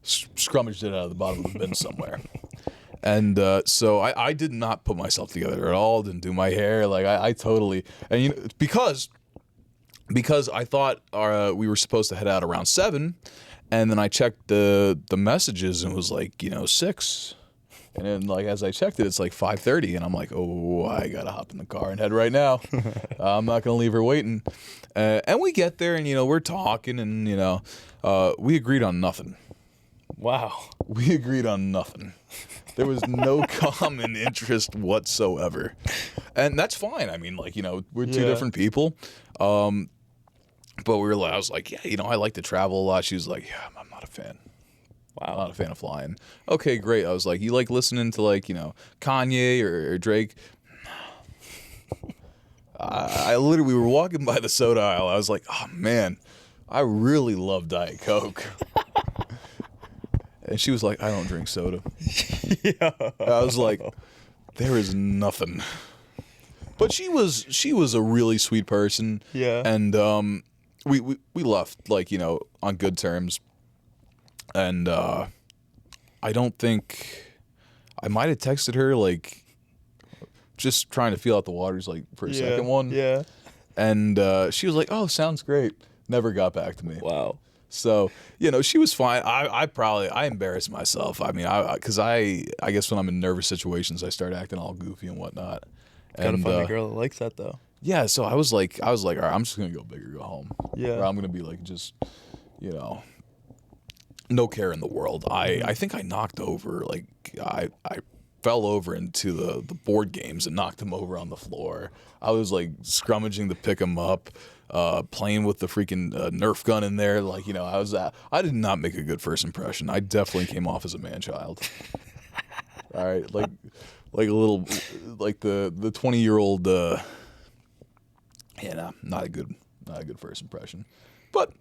scrummaged it out of the bottom of the bin somewhere. And so I did not put myself together at all. Didn't do my hair. Like I totally, and because I thought we were supposed to head out around 7, and then I checked the messages and it was like 6. And then, like, as I checked it, it's like 5:30, and I'm like, oh, I gotta hop in the car and head right now. I'm not gonna leave her waiting. And we get there, and we're talking, and we agreed on nothing. Wow. We agreed on nothing. There was no common interest whatsoever, and that's fine. I mean, like, we're two different people. But I was like, yeah, I like to travel a lot. She was like, yeah, I'm not a fan. Wow. I'm not a fan of flying. Okay, great. I was like, you like listening to like, Kanye or Drake? I literally, we were walking by the soda aisle. I was like, oh man, I really love Diet Coke. And she was like, I don't drink soda. Yeah. I was like, there is nothing. But she was a really sweet person. Yeah. And we left like, on good terms. And I don't think I might have texted her like just trying to feel out the waters like for a second one. Yeah. And she was like, "Oh, sounds great." Never got back to me. Wow. So she was fine. I embarrassed myself. I mean, because I guess when I'm in nervous situations, I start acting all goofy and whatnot. Gotta find a girl that likes that though. Yeah. So I was like, all right, I'm just gonna go big or go home. Yeah. Or I'm gonna be like, just no care in the world. I think I knocked over, like, I fell over into the board games and knocked him over on the floor. I was like scrummaging to pick him up, playing with the freaking Nerf gun in there. Like, you know, I did not make a good first impression. I definitely came off as a man-child. All right, like a little, like the 20-year-old. Yeah, nah, not a good first impression, but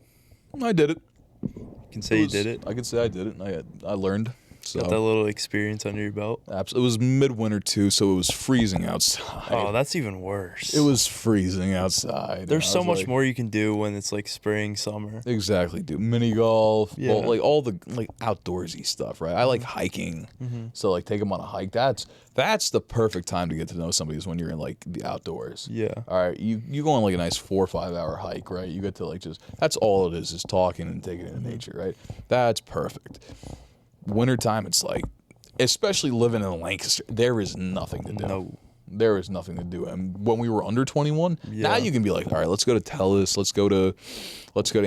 I did it. You can say you did it. I can say I did it. And I learned. So Got that little experience under your belt. Absolutely. It was midwinter too, so it was freezing outside. Oh, that's even worse. It was freezing outside. There's so much more you can do when it's like spring, summer. Exactly, dude. Mini golf, Yeah. like all the like outdoorsy stuff, right? I like hiking, so like take them on a hike. That's the perfect time to get to know somebody is when you're in like the outdoors. Yeah. All right, you go on like a nice 4 or 5 hour hike, right? You get to like that's all it is talking and taking in nature, right? That's perfect. Wintertime, it's like, especially living in Lancaster, there is nothing to do. No. There is nothing to do. And when we were under 21, Yeah. now you can be like, all right, let's go to Telus, let's go to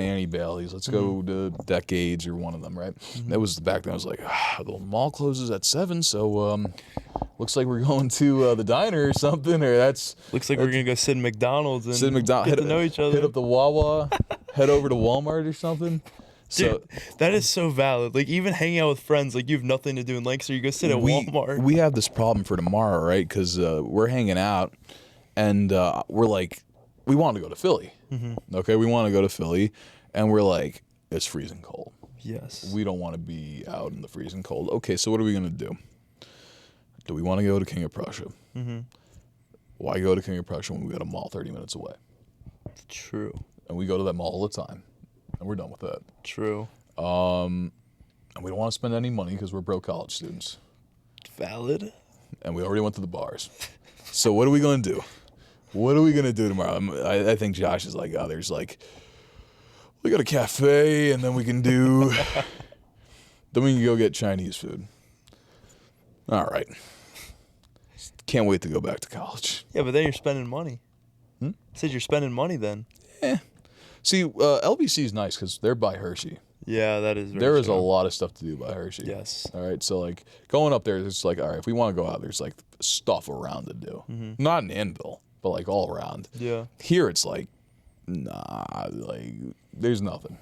Annie Bailey's, let's go to Decades or one of them, right? That was back then. I was like, the mall closes at 7, so looks like we're going to the diner or something, or Looks like we're gonna go sit in McDonald's and sit in McDonald's, get to know each other. hit up the Wawa, head over to Walmart or something. Dude, that is so valid. Like, even hanging out with friends, like, you have nothing to do in Lancaster, you go sit at Walmart. We have this problem for tomorrow, right? Because we're hanging out, and we're like, we want to go to Philly. Okay, we want to go to Philly, and we're like, it's freezing cold. Yes. We don't want to be out in the freezing cold. Okay, so what are we going to do? Do we want to go to King of Prussia? Why go to King of Prussia when we got a mall 30 minutes away? True. And we go to that mall all the time, and we're done with that. True. And we don't want to spend any money because we're broke college students. Valid. And we already went to the bars. So what are we going to do? What are we going to do tomorrow? I think Josh is like, there's like, we got a cafe, and then we can do, then we can go get Chinese food. All right. Can't wait to go back to college. Yeah, but then you're spending money. Said you're spending money then. See, LBC is nice because they're by Hershey. Yeah, that is very There is a true. lot of stuff to do by Hershey. Yes. All right, so like going up there, it's like, all right, if we want to go out, there's like stuff around to do. Not in Anvil, but like all around. Yeah. Here it's like, nah, like there's nothing.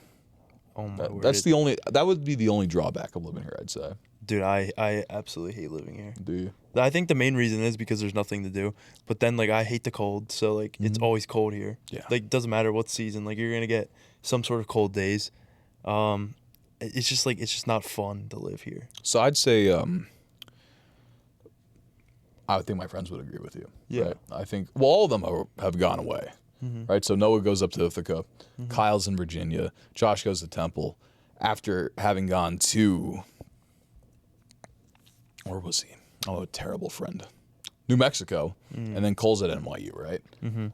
Oh my word. That would be the only drawback of living here, I'd say. Dude, I absolutely hate living here. Do you? I think the main reason is because there's nothing to do. But then, like, I hate the cold, so like it's always cold here. Yeah. Like, doesn't matter what season. Like, you're gonna get some sort of cold days. It's just not fun to live here. So I'd say, I would think my friends would agree with you. Yeah. Right? I think, well, all of them have gone away. Right. So Noah goes up to Ithaca. Kyle's in Virginia. Josh goes to Temple. After having gone to, where was he? Oh, a terrible friend. New Mexico, and then Cole's at NYU, right?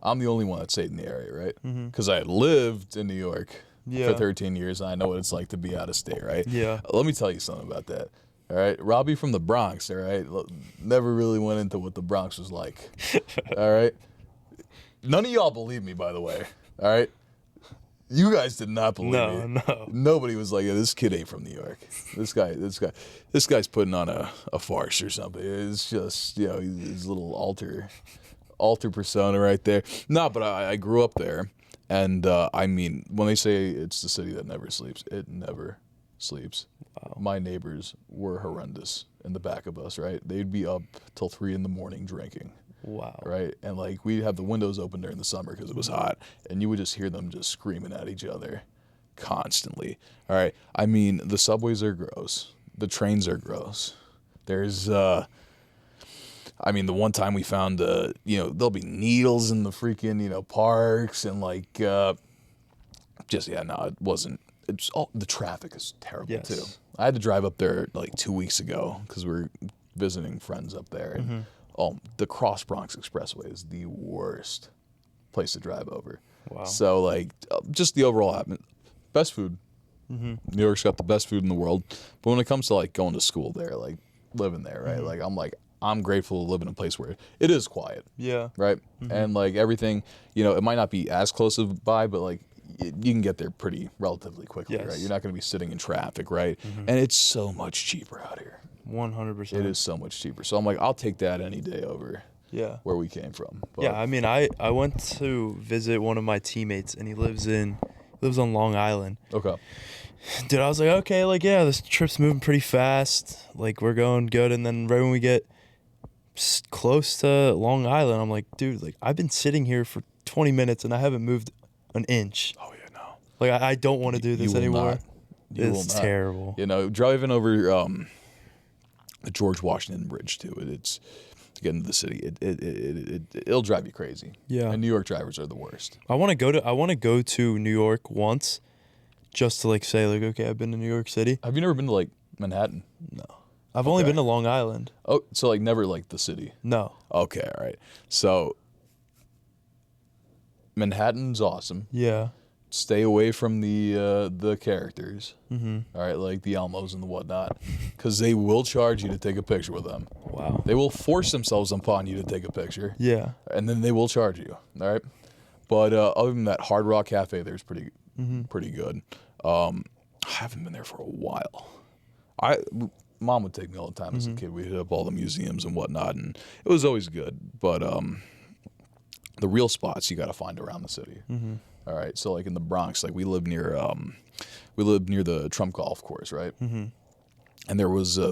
I'm the only one that stayed in the area, right? Because I had lived in New York for 13 years, and I know what it's like to be out of state, right? Yeah. Let me tell you something about that. All right, Robbie from the Bronx, all right? Never really went into what the Bronx was like. All right? None of y'all believe me, by the way. All right? You guys did not believe me. No. Nobody was like, this kid ain't from New York. This guy's putting on a farce or something. It's just, his little alter persona right there. No, but I grew up there, and I mean, when they say it's the city that never sleeps, it never sleeps. Wow. My neighbors were horrendous in the back of us, right? They'd be up till 3 a.m. drinking. Wow. Right? And like we'd have the windows open during the summer because it was hot, and you would just hear them just screaming at each other constantly. All right. I mean, the subways are gross. The trains are gross. There's the one time we found there'll be needles in the freaking, parks, and like it wasn't. It's all the traffic is terrible too. I had to drive up there like 2 weeks ago because we're visiting friends up there, and the Cross Bronx Expressway is the worst place to drive over. Wow. So like just the overall best food. New York's got the best food in the world, but when it comes to like going to school there, like living there, right? I'm grateful to live in a place where it is quiet. Yeah. Right. And like everything, it might not be as close by, but like you can get there pretty relatively quickly, Yes. right? You're not going to be sitting in traffic, right? And it's so much cheaper out here. 100%. It is so much cheaper. So I'm like, I'll take that any day over Yeah. where we came from. But, Yeah, I mean, I went to visit one of my teammates, and he lives on Long Island. Okay. Dude, I was like, okay, like, yeah, this trip's moving pretty fast. Like, we're going good. And then right when we get close to Long Island, I'm like, dude, like, I've been sitting here for 20 minutes, and I haven't moved an inch. Oh, yeah, no. Like, I don't want to do this will anymore. not. You will It's not. terrible. You know, driving over the George Washington Bridge, too, it's to get into the city, it'll drive you crazy. Yeah. And New York drivers are the worst. I want to go to New York once just to, like, say, like, okay, I've been to New York City. Have you never been to, like, Manhattan? No. I've only Okay. been to Long Island. Oh, so, like, never, like, the city? No. Okay, all right. So, Manhattan's awesome. Yeah. Stay away from the characters. Mm-hmm. All right, like the Elmos and the whatnot, because they will charge you to take a picture with them. Wow. They will force themselves upon you to take a picture, Yeah. and then they will charge you. All right, but other than that, Hard Rock Cafe there's pretty good. I haven't been there for a while. Mom would take me all the time as a kid. We'd hit up all the museums and whatnot, and it was always good. But the real spots you got to find around the city. All right, so like in the Bronx, like we lived near the Trump golf course, right? And there was the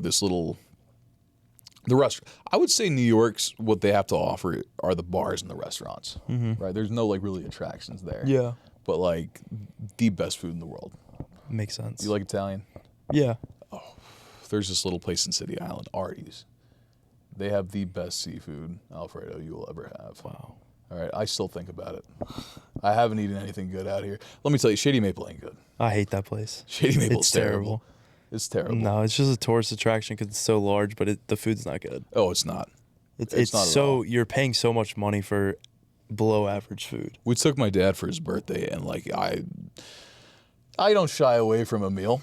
restaurant. I would say New York's what they have to offer are the bars and the restaurants, right? There's no like really attractions there. Yeah. But like the best food in the world. Makes sense. You like Italian? Yeah. There's this little place in City Island, Artie's. They have the best seafood Alfredo you will ever have. Wow. All right, I still think about it. I haven't eaten anything good out here. Let me tell you, Shady Maple ain't good. I hate that place. Shady Maple's It's terrible. terrible. It's terrible. No, it's just a tourist attraction because it's so large, but the food's not good. Oh, it's not. It's not at so all. you're paying so much money for below average food. We took my dad for his birthday, and like I don't shy away from a meal.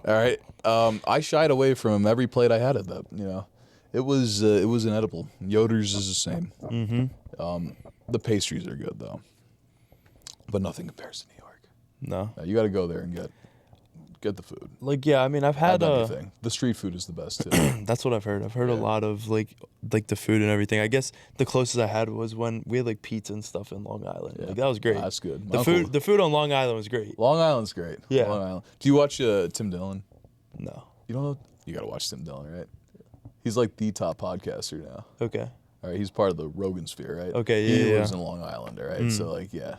All right, I shied away from him every plate I had at that. You know, it was inedible. Yoder's is the same. The pastries are good though, but nothing compares to New York. No. You got to go there and get the food. Like, yeah, I mean, I've had Anything. The street food is the best too. that's what I've heard. I've heard a lot of like the food and everything. I guess the closest I had was when we had like pizza and stuff in Long Island. Yeah. Like that was great. That's good. The food on Long Island was great. Long Island's great. Yeah. Long Island. Do you watch Tim Dillon? No. You don't know? You got to watch Tim Dillon, right? He's like the top podcaster now. Okay. All right, he's part of the Rogan sphere, right? Okay, He yeah, lives yeah. in Long Island, all right? So, like, yeah,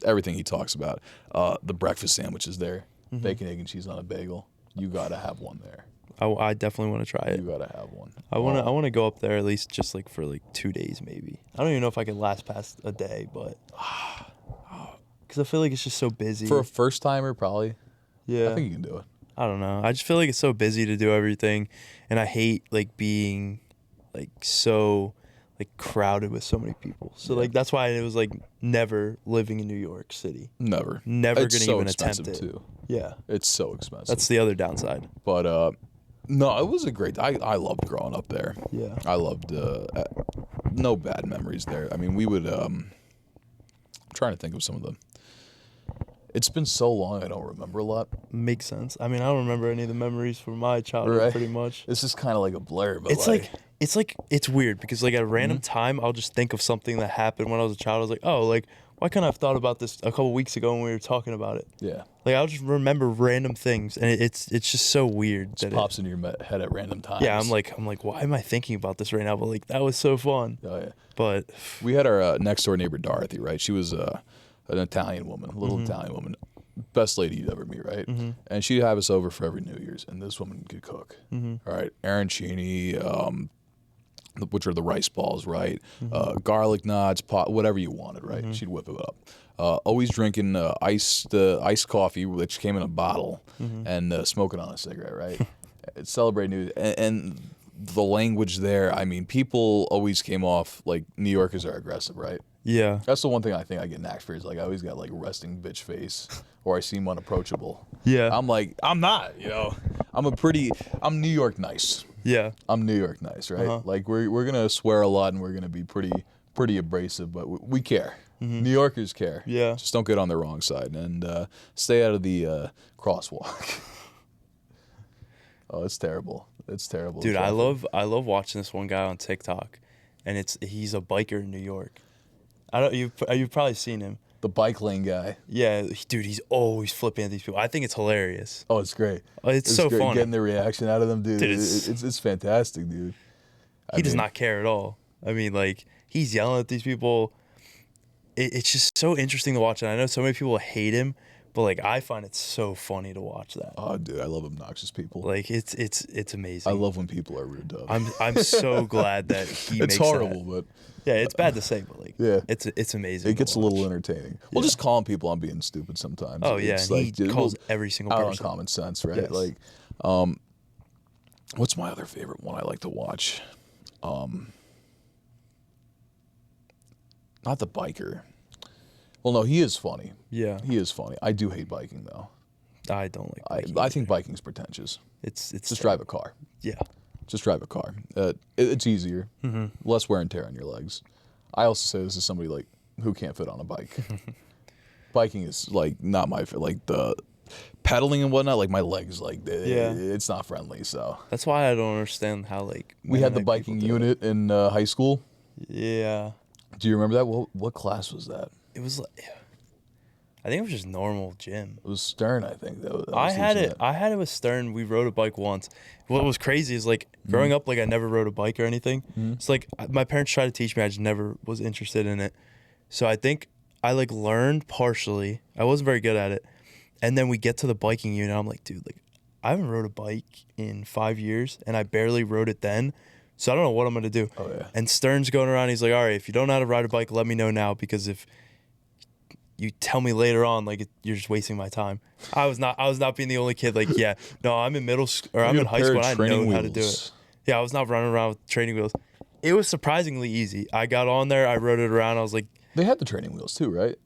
everything he talks about. The breakfast sandwiches there, bacon, egg, and cheese on a bagel. You got to have one there. I definitely want to try it. You got to have one. I want to go up there at least just like for like 2 days maybe. I don't even know if I could last past a day, but because I feel like it's just so busy. For a first timer, probably. Yeah. I think you can do it. I don't know. I just feel like it's so busy to do everything, and I hate like being like so like crowded with so many people. So like that's why it was like never living in New York City. Never. Never It's gonna so even expensive attempt it. too. Yeah. It's so expensive. That's the other downside. But no, it was a great. I loved growing up there. Yeah. I loved. No bad memories there. I mean, we would. Trying to think of some of them. It's been so long, I don't remember a lot. Makes sense. I mean, I don't remember any of the memories from my childhood Right. pretty much. This is kind of like a blur, but It's weird because like at a random time I'll just think of something that happened when I was a child. I was like, oh, like why couldn't I have thought about this a couple weeks ago when we were talking about it? yeah, Like I'll just remember random things, and it's just so weird it that pops into your head at random times. yeah, I'm like, why am I thinking about this right now? But like that was so fun. Oh yeah. But We had our next door neighbor Dorothy, right? She was an Italian woman, a little Italian woman, best lady you'd ever meet, right? And she'd have us over for every New Year's, and this woman could cook. All right, arancini, which are the rice balls, right? Garlic knots, pot, whatever you wanted, right? She'd whip it up. Always drinking iced coffee, which came in a bottle, and smoking on a cigarette, right? Celebrate New and the language there. I mean, people always came off like New Yorkers are aggressive, right? yeah, That's the one thing I think I get knacked for is like I always got like resting bitch face or I seem unapproachable. yeah, I'm like, I'm not, you know. I'm New York nice. yeah, I'm New York nice, right? Like we're gonna swear a lot and we're gonna be pretty abrasive, but we care. New Yorkers care. Yeah. Just don't get on the wrong side and stay out of the crosswalk. Oh, it's terrible. It's terrible. Dude, I love watching this one guy on TikTok, and he's a biker in New York. I don't you've probably seen him. The bike lane guy. Yeah, dude, he's always flipping at these people. I think it's hilarious. Oh, it's great. It's so great. funny. Getting the reaction out of them, dude. Dude, It's fantastic, dude. He does not care at all. I mean, like, he's yelling at these people. It's just so interesting to watch. And I know so many people hate him, but, like, I find it so funny to watch that. Oh, dude, I love obnoxious people. Like, it's amazing. I love when people are rude to I'm so glad that he makes It's horrible, that. but Yeah, it's bad to say, but, like, yeah, it's amazing. it gets a watch. little entertaining. Well, just calling people on being stupid sometimes. Oh, yeah, It's and like, he calls every single out on person. common sense, right? Yes. Like, what's my other favorite one I like to watch? Not the biker. Well, no, he is funny. Yeah. He is funny. I do hate biking, though. I don't like biking I think biking's pretentious. It's Just drive a car. Yeah. Just drive a car. It's easier. Less wear and tear on your legs. I also say this as somebody like who can't fit on a bike. Biking is like not my like the pedaling and whatnot. Like my legs, like it's not friendly. So That's why I don't understand how, like, we had the like, biking people do it. unit in high school. Yeah. Do you remember that? What class was that? It was like, I think it was just normal gym. It was Stern, I think. That was I had teaching it. that. I had it with Stern. We rode a bike once. What was crazy is, like, growing up, like, I never rode a bike or anything. It's like my parents tried to teach me. I just never was interested in it. So I think I, like, learned partially. I wasn't very good at it. And then we get to the biking unit. I'm like, dude, like, I haven't rode a bike in 5 years, and I barely rode it then. So I don't know what I'm going to do. Oh, yeah. And Stern's going around. He's like, all right, if you don't know how to ride a bike, let me know now, because if you tell me later on, like, you're just wasting my time. I was not being the only kid. Like, yeah, no, I'm in middle school, or I'm in high school, and I know how to do it. Yeah, I was not running around with training wheels. It was surprisingly easy. I got on there, I rode it around. I was like, They had the training wheels too, right?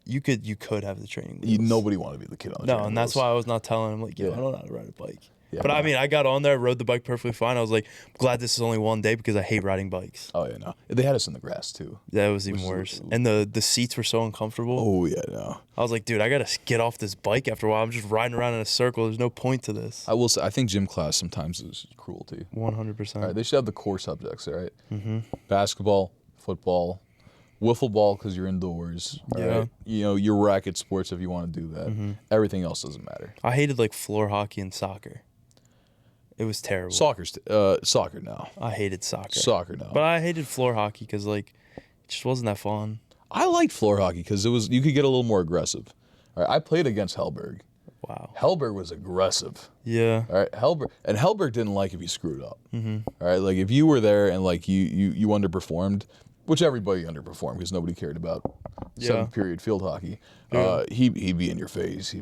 you could have the training wheels. Nobody wanted to be the kid on the training And that's wheels. why I was not telling him, like, yo, Yeah. I don't know how to ride a bike. Yeah, But I no. mean, I got on there, rode the bike perfectly fine. I was like, I'm glad this is only one day because I hate riding bikes. Oh yeah, no. They had us in the grass too. That was even worse. And the seats were so uncomfortable. Oh yeah, no. I was like, dude, I gotta get off this bike after a while. I'm just riding around in a circle. There's no point to this. I will say, I think gym class sometimes is cruelty. 100%. All right, they should have the core subjects, all right? Mm-hmm. Basketball, football, wiffle ball because you're indoors. All Yeah. right? You know, your racket sports if you want to do that. Everything else doesn't matter. I hated, like, floor hockey and soccer. It was terrible. Soccer now. I hated soccer. Soccer now. But I hated floor hockey because, like, it just wasn't that fun. I liked floor hockey because you could get a little more aggressive. All right, I played against Hellberg. Wow. Hellberg was aggressive. Yeah. All right, Hellberg didn't like if you screwed up. All right, like if you were there and like you underperformed, which everybody underperformed because nobody cared about seventh period field hockey. He'd be in your face. He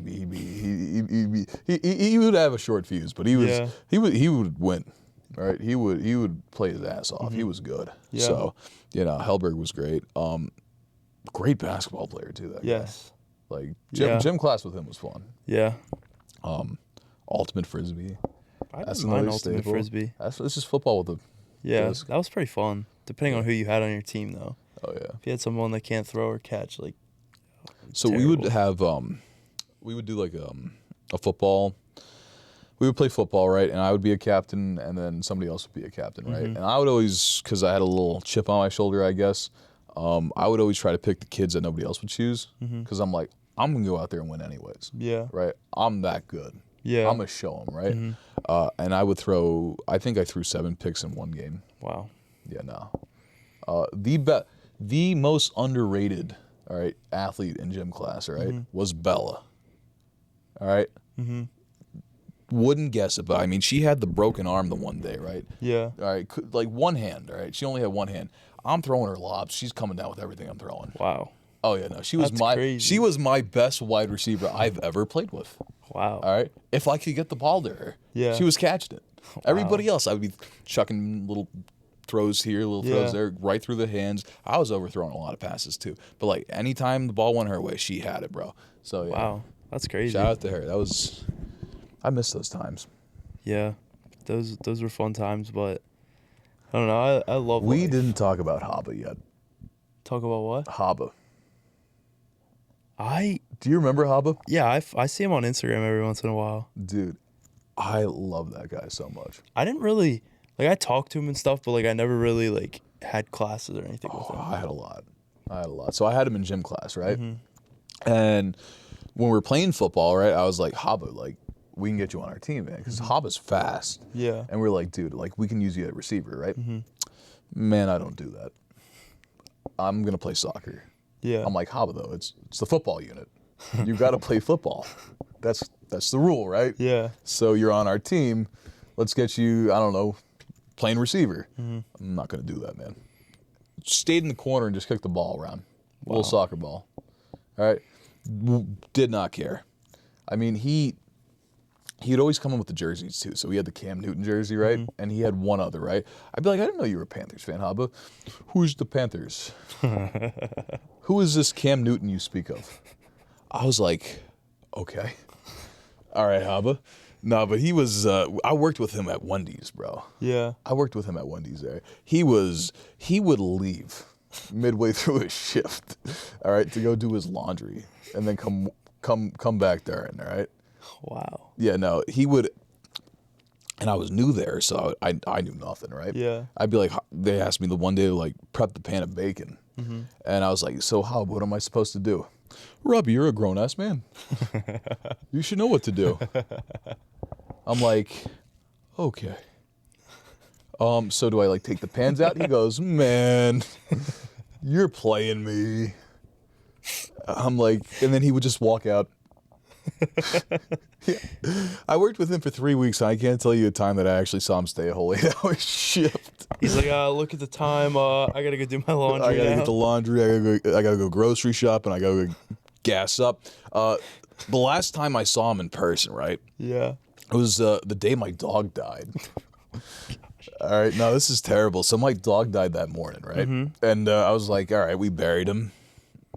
would have a short fuse, but he would win. All right, he would play his ass off. He was good. Yeah. So Hellberg was great. Great basketball player too. That Yes. guy. Like gym class with him was fun. Yeah. Ultimate frisbee. I That's didn't mind another ultimate staple. frisbee. It's just football with a Yeah, disc. that was pretty fun. Depending on who you had on your team, though. Oh yeah. If you had someone that can't throw or catch, like, So we would have we would do like a football. We would play football, right? And I would be a captain, and then somebody else would be a captain, right? And I would always, because I had a little chip on my shoulder, I guess. I would always try to pick the kids that nobody else would choose, because I'm like, I'm gonna go out there and win anyways. yeah. Right? I'm that good. Yeah. I'm gonna show them, right? And I would throw. I think I threw 7 picks in one game. Wow. Yeah, no. The most underrated, all right, athlete in gym class, all right, was Bella. All right. Wouldn't guess it, but I mean, she had the broken arm the one day, right? Yeah. All right, like one hand, all right. She only had one hand. I'm throwing her lobs. She's coming down with everything I'm throwing. Wow. Oh yeah, no, she was That's crazy. she was my best wide receiver I've ever played with. Wow. All right, if I could get the ball to her, Yeah. she was catching it. Everybody else, I would be chucking little throws here, little throws there, right through the hands. I was overthrowing a lot of passes too, but like anytime the ball went her way, she had it, bro. So yeah, Wow. That's crazy. shout out to her. I miss those times. Yeah. Those were fun times, but I don't know. I love We life. didn't talk about Haba yet. Talk about what? Haba. Do you remember Haba? Yeah, I see him on Instagram every once in a while. Dude, I love that guy so much. I didn't really, like, I talked to him and stuff, but, like, I never really, like, had classes or anything with him. I had a lot. So I had him in gym class, right? And when we were playing football, right, I was like, Haba, like, we can get you on our team, man, because Haba's fast. Yeah. And we're like, dude, like, we can use you at receiver, right? Man, I don't do that. I'm going to play soccer. Yeah. I'm like, Haba, though, it's the football unit. You've got to play football. That's the rule, right? Yeah. So you're on our team. Let's get you, I don't know, playing receiver. I'm not going to do that, man. Stayed in the corner and just kicked the ball around. A little soccer ball. All right? Did not care. I mean, he'd always come in with the jerseys, too. So he had the Cam Newton jersey, right? And he had one other, right? I'd be like, I didn't know you were a Panthers fan, Haba. Who's the Panthers? Who is this Cam Newton you speak of? I was like, okay. All right, Haba. No, but he was, I worked with him at Wendy's, bro. Yeah. I worked with him at Wendy's there. He would leave midway through his shift, all right, to go do his laundry and then come back there, all right? Wow. Yeah, no, he would, and I was new there, so I knew nothing, right? Yeah. I'd be like, they asked me the one day to, like, prep the pan of bacon. And I was like, so what am I supposed to do? Robbie, you're a grown-ass man. You should know what to do. I'm like, okay. So do I, like, take the pans out? He goes, man, you're playing me. I'm like, and then he would just walk out. Yeah. I worked with him for 3 weeks, and I can't tell you a time that I actually saw him stay a whole 8-hour shift. He's like, look at the time. I gotta go do my laundry. I gotta now. get the laundry. I gotta go grocery shopping. I gotta go gas up. The last time I saw him in person, right? Yeah. It was the day my dog died. All right, no, this is terrible. So my dog died that morning, right? And I was like, all right, we buried him.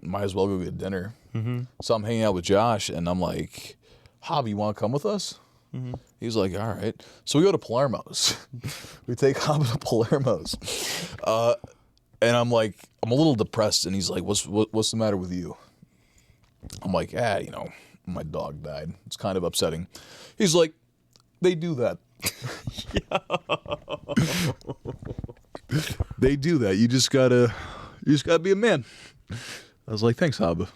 Might as well go get dinner. So I'm hanging out with Josh, and I'm like, Hobby, you want to come with us? He's like, all right. So we go to Palermo's. We take Hobby to Palermo's. And I'm like, I'm a little depressed, and he's like, what's the matter with you? I'm like, you know, my dog died. It's kind of upsetting. He's like, they do that. They do that. You just gotta be a man. I was like, thanks, Haba.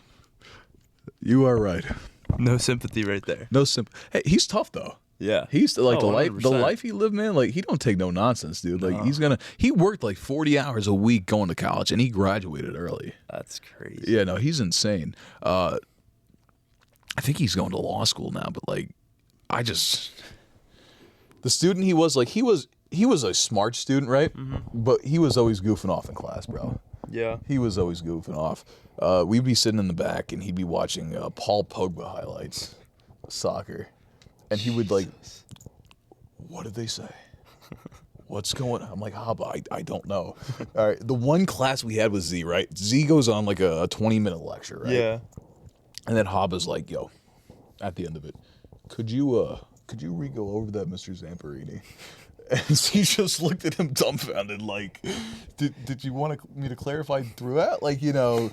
You are right. No sympathy right there. No sympathy. Hey, he's tough though. Yeah. He's like Oh, the 100%. life he lived, man. Like he don't take no nonsense, dude. Like he worked like 40 hours a week going to college, and he graduated early. That's crazy. Yeah, no, he's insane. I think he's going to law school now, but like, the student he was a smart student, right? But he was always goofing off in class, bro. Yeah. He was always goofing off. We'd be sitting in the back, and he'd be watching Paul Pogba highlights, soccer, and he would like, what did they say? What's going on? I'm like, Haba, I don't know. All right, the one class we had was Z, right? Z goes on like a 20-minute lecture, right? Yeah. And then Haba's like, yo, at the end of it, could you re-go over that, Mr. Zamperini? And he just looked at him dumbfounded, like, did you want me to clarify throughout? Like, you know,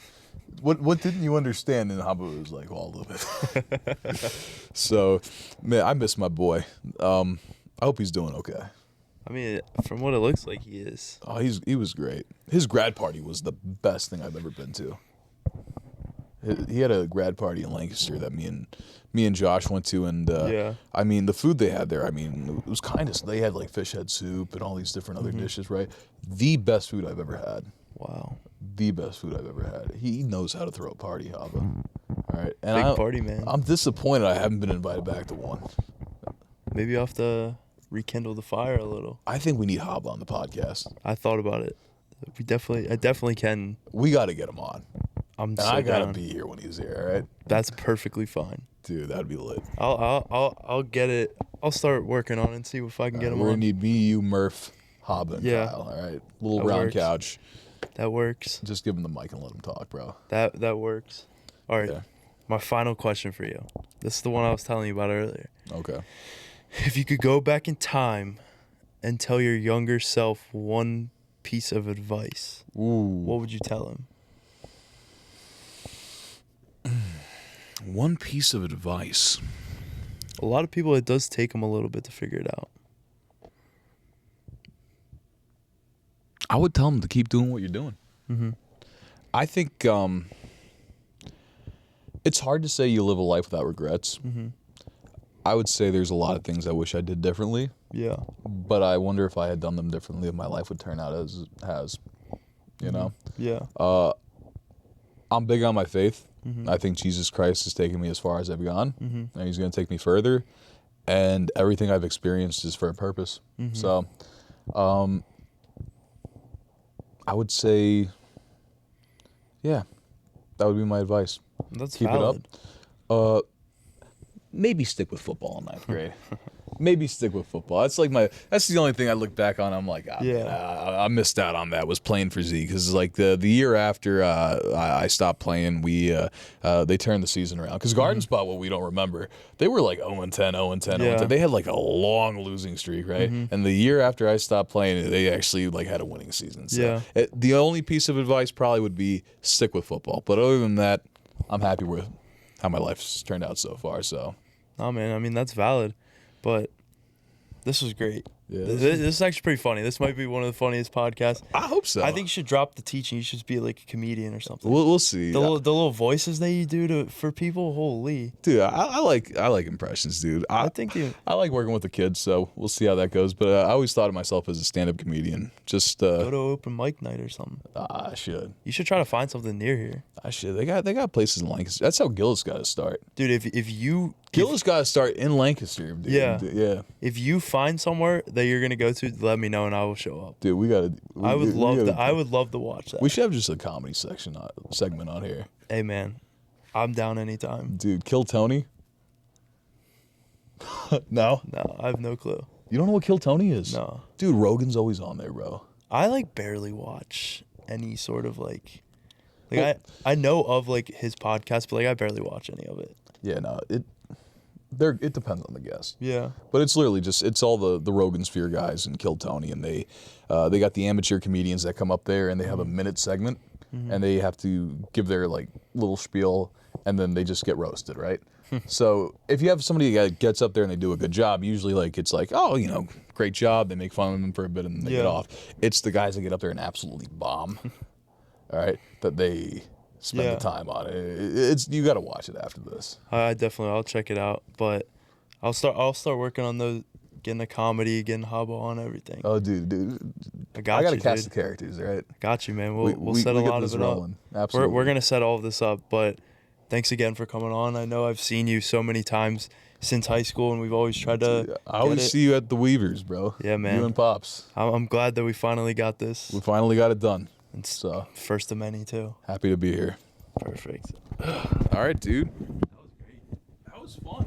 what didn't you understand? And Haba was like, all of it. So, man, I miss my boy. I hope he's doing okay. I mean, from what it looks like, he is. Oh, he was great. His grad party was the best thing I've ever been to. He had a grad party in Lancaster that me and Josh went to, and Yeah. I mean the food they had there. I mean it was kind of, they had like fish head soup and all these different other dishes, right? The best food I've ever had. Wow. The best food I've ever had. He knows how to throw a party, Haba. All right, and Big party, man. I'm disappointed I haven't been invited back to one. Maybe I'll have to rekindle the fire a little. I think we need Haba on the podcast. I thought about it. I definitely can. We got to get him on. I'm And so I gotta down. be here when he's here. All right, That's perfectly fine. dude, that'd be lit. I'll get it. I'll start working on it and see if I can get him We're gonna on. need me, you, Murph, Haba, and Yeah. Kyle. All right, little That round works. couch. That works. Just give him the mic and let him talk, bro. That works. All right. Yeah. My final question for you. This is the one I was telling you about earlier. Okay. If you could go back in time and tell your younger self one piece of advice, Ooh. what would you tell him? One piece of advice. A lot of people, it does take them a little bit to figure it out. I would tell them to keep doing what you're doing. Mm-hmm. I think it's hard to say you live a life without regrets. Mm-hmm. I would say there's a lot of things I wish I did differently, Yeah. but I wonder if I had done them differently, if my life would turn out as it has. You know? Yeah. I'm big on my faith. Mm-hmm. I think Jesus Christ has taken me as far as I've gone, Mm-hmm. and he's going to take me further. And everything I've experienced is for a purpose. Mm-hmm. So, I would say, yeah, that would be my advice. That's Keep valid. it up. Maybe stick with football in ninth grade. Maybe stick with football. That's the only thing I look back on. I'm like, man, I missed out on that, was playing for Z, because like the year after I stopped playing, they turned the season around, because Garden Spot, what we don't remember, they were like 0-10, 0-10, 0-10. They had like a long losing streak, right? And the year after I stopped playing, they actually like had a winning season. So the only piece of advice probably would be stick with football. But other than that, I'm happy with how my life's turned out so far. So, oh man, I mean that's valid. But this was great. Yeah, this is actually pretty funny. This might be one of the funniest podcasts. I hope so. I think you should drop the teaching. You should be like a comedian or something. We'll see. The little voices that you do for people, holy. Dude, I like impressions, dude. I like working with the kids, so we'll see how that goes. But I always thought of myself as a stand-up comedian. Just go to open mic night or something. I should. You should try to find something near here. I should. They got places in Lancaster. That's how Gillis got to start. Dude, if you Gillis got to start in Lancaster, dude. Yeah. If you find somewhere that you're gonna go to, let me know and I will show up. Dude, we gotta. I would love to watch that. We should have just a comedy segment on here. Hey man, I'm down anytime. Dude, Kill Tony. No, I have no clue. You don't know what Kill Tony is? No. Dude, Rogan's always on there, bro. I like barely watch any sort of I know of like his podcast, but like I barely watch any of it. Yeah, no, it depends on the guest. Yeah. But it's literally it's all the Rogan Sphere guys and Kill Tony, and they got the amateur comedians that come up there and they have a minute segment, and they have to give their like little spiel, and then they just get roasted, right? So if you have somebody that gets up there and they do a good job, usually like it's like, oh, great job. They make fun of them for a bit and then they get off. It's the guys that get up there and absolutely bomb, all right, that they spend the time on it. You got to watch it after this. I'll check it out, but I'll start working on those, getting the comedy, getting Habbo on everything. Oh, dude, I gotta cast the characters, right? Got you, man. We'll set a lot of it rolling. Up. Absolutely, we're gonna set all of this up, but thanks again for coming on. I know I've seen you so many times since high school, and we've always tried to. I always see you at the Weavers, bro. Yeah, man. You and Pops. I'm glad that we finally got this. We finally got it done. It's first of many too. Happy to be here. Perfect. All right, dude. That was great. That was fun.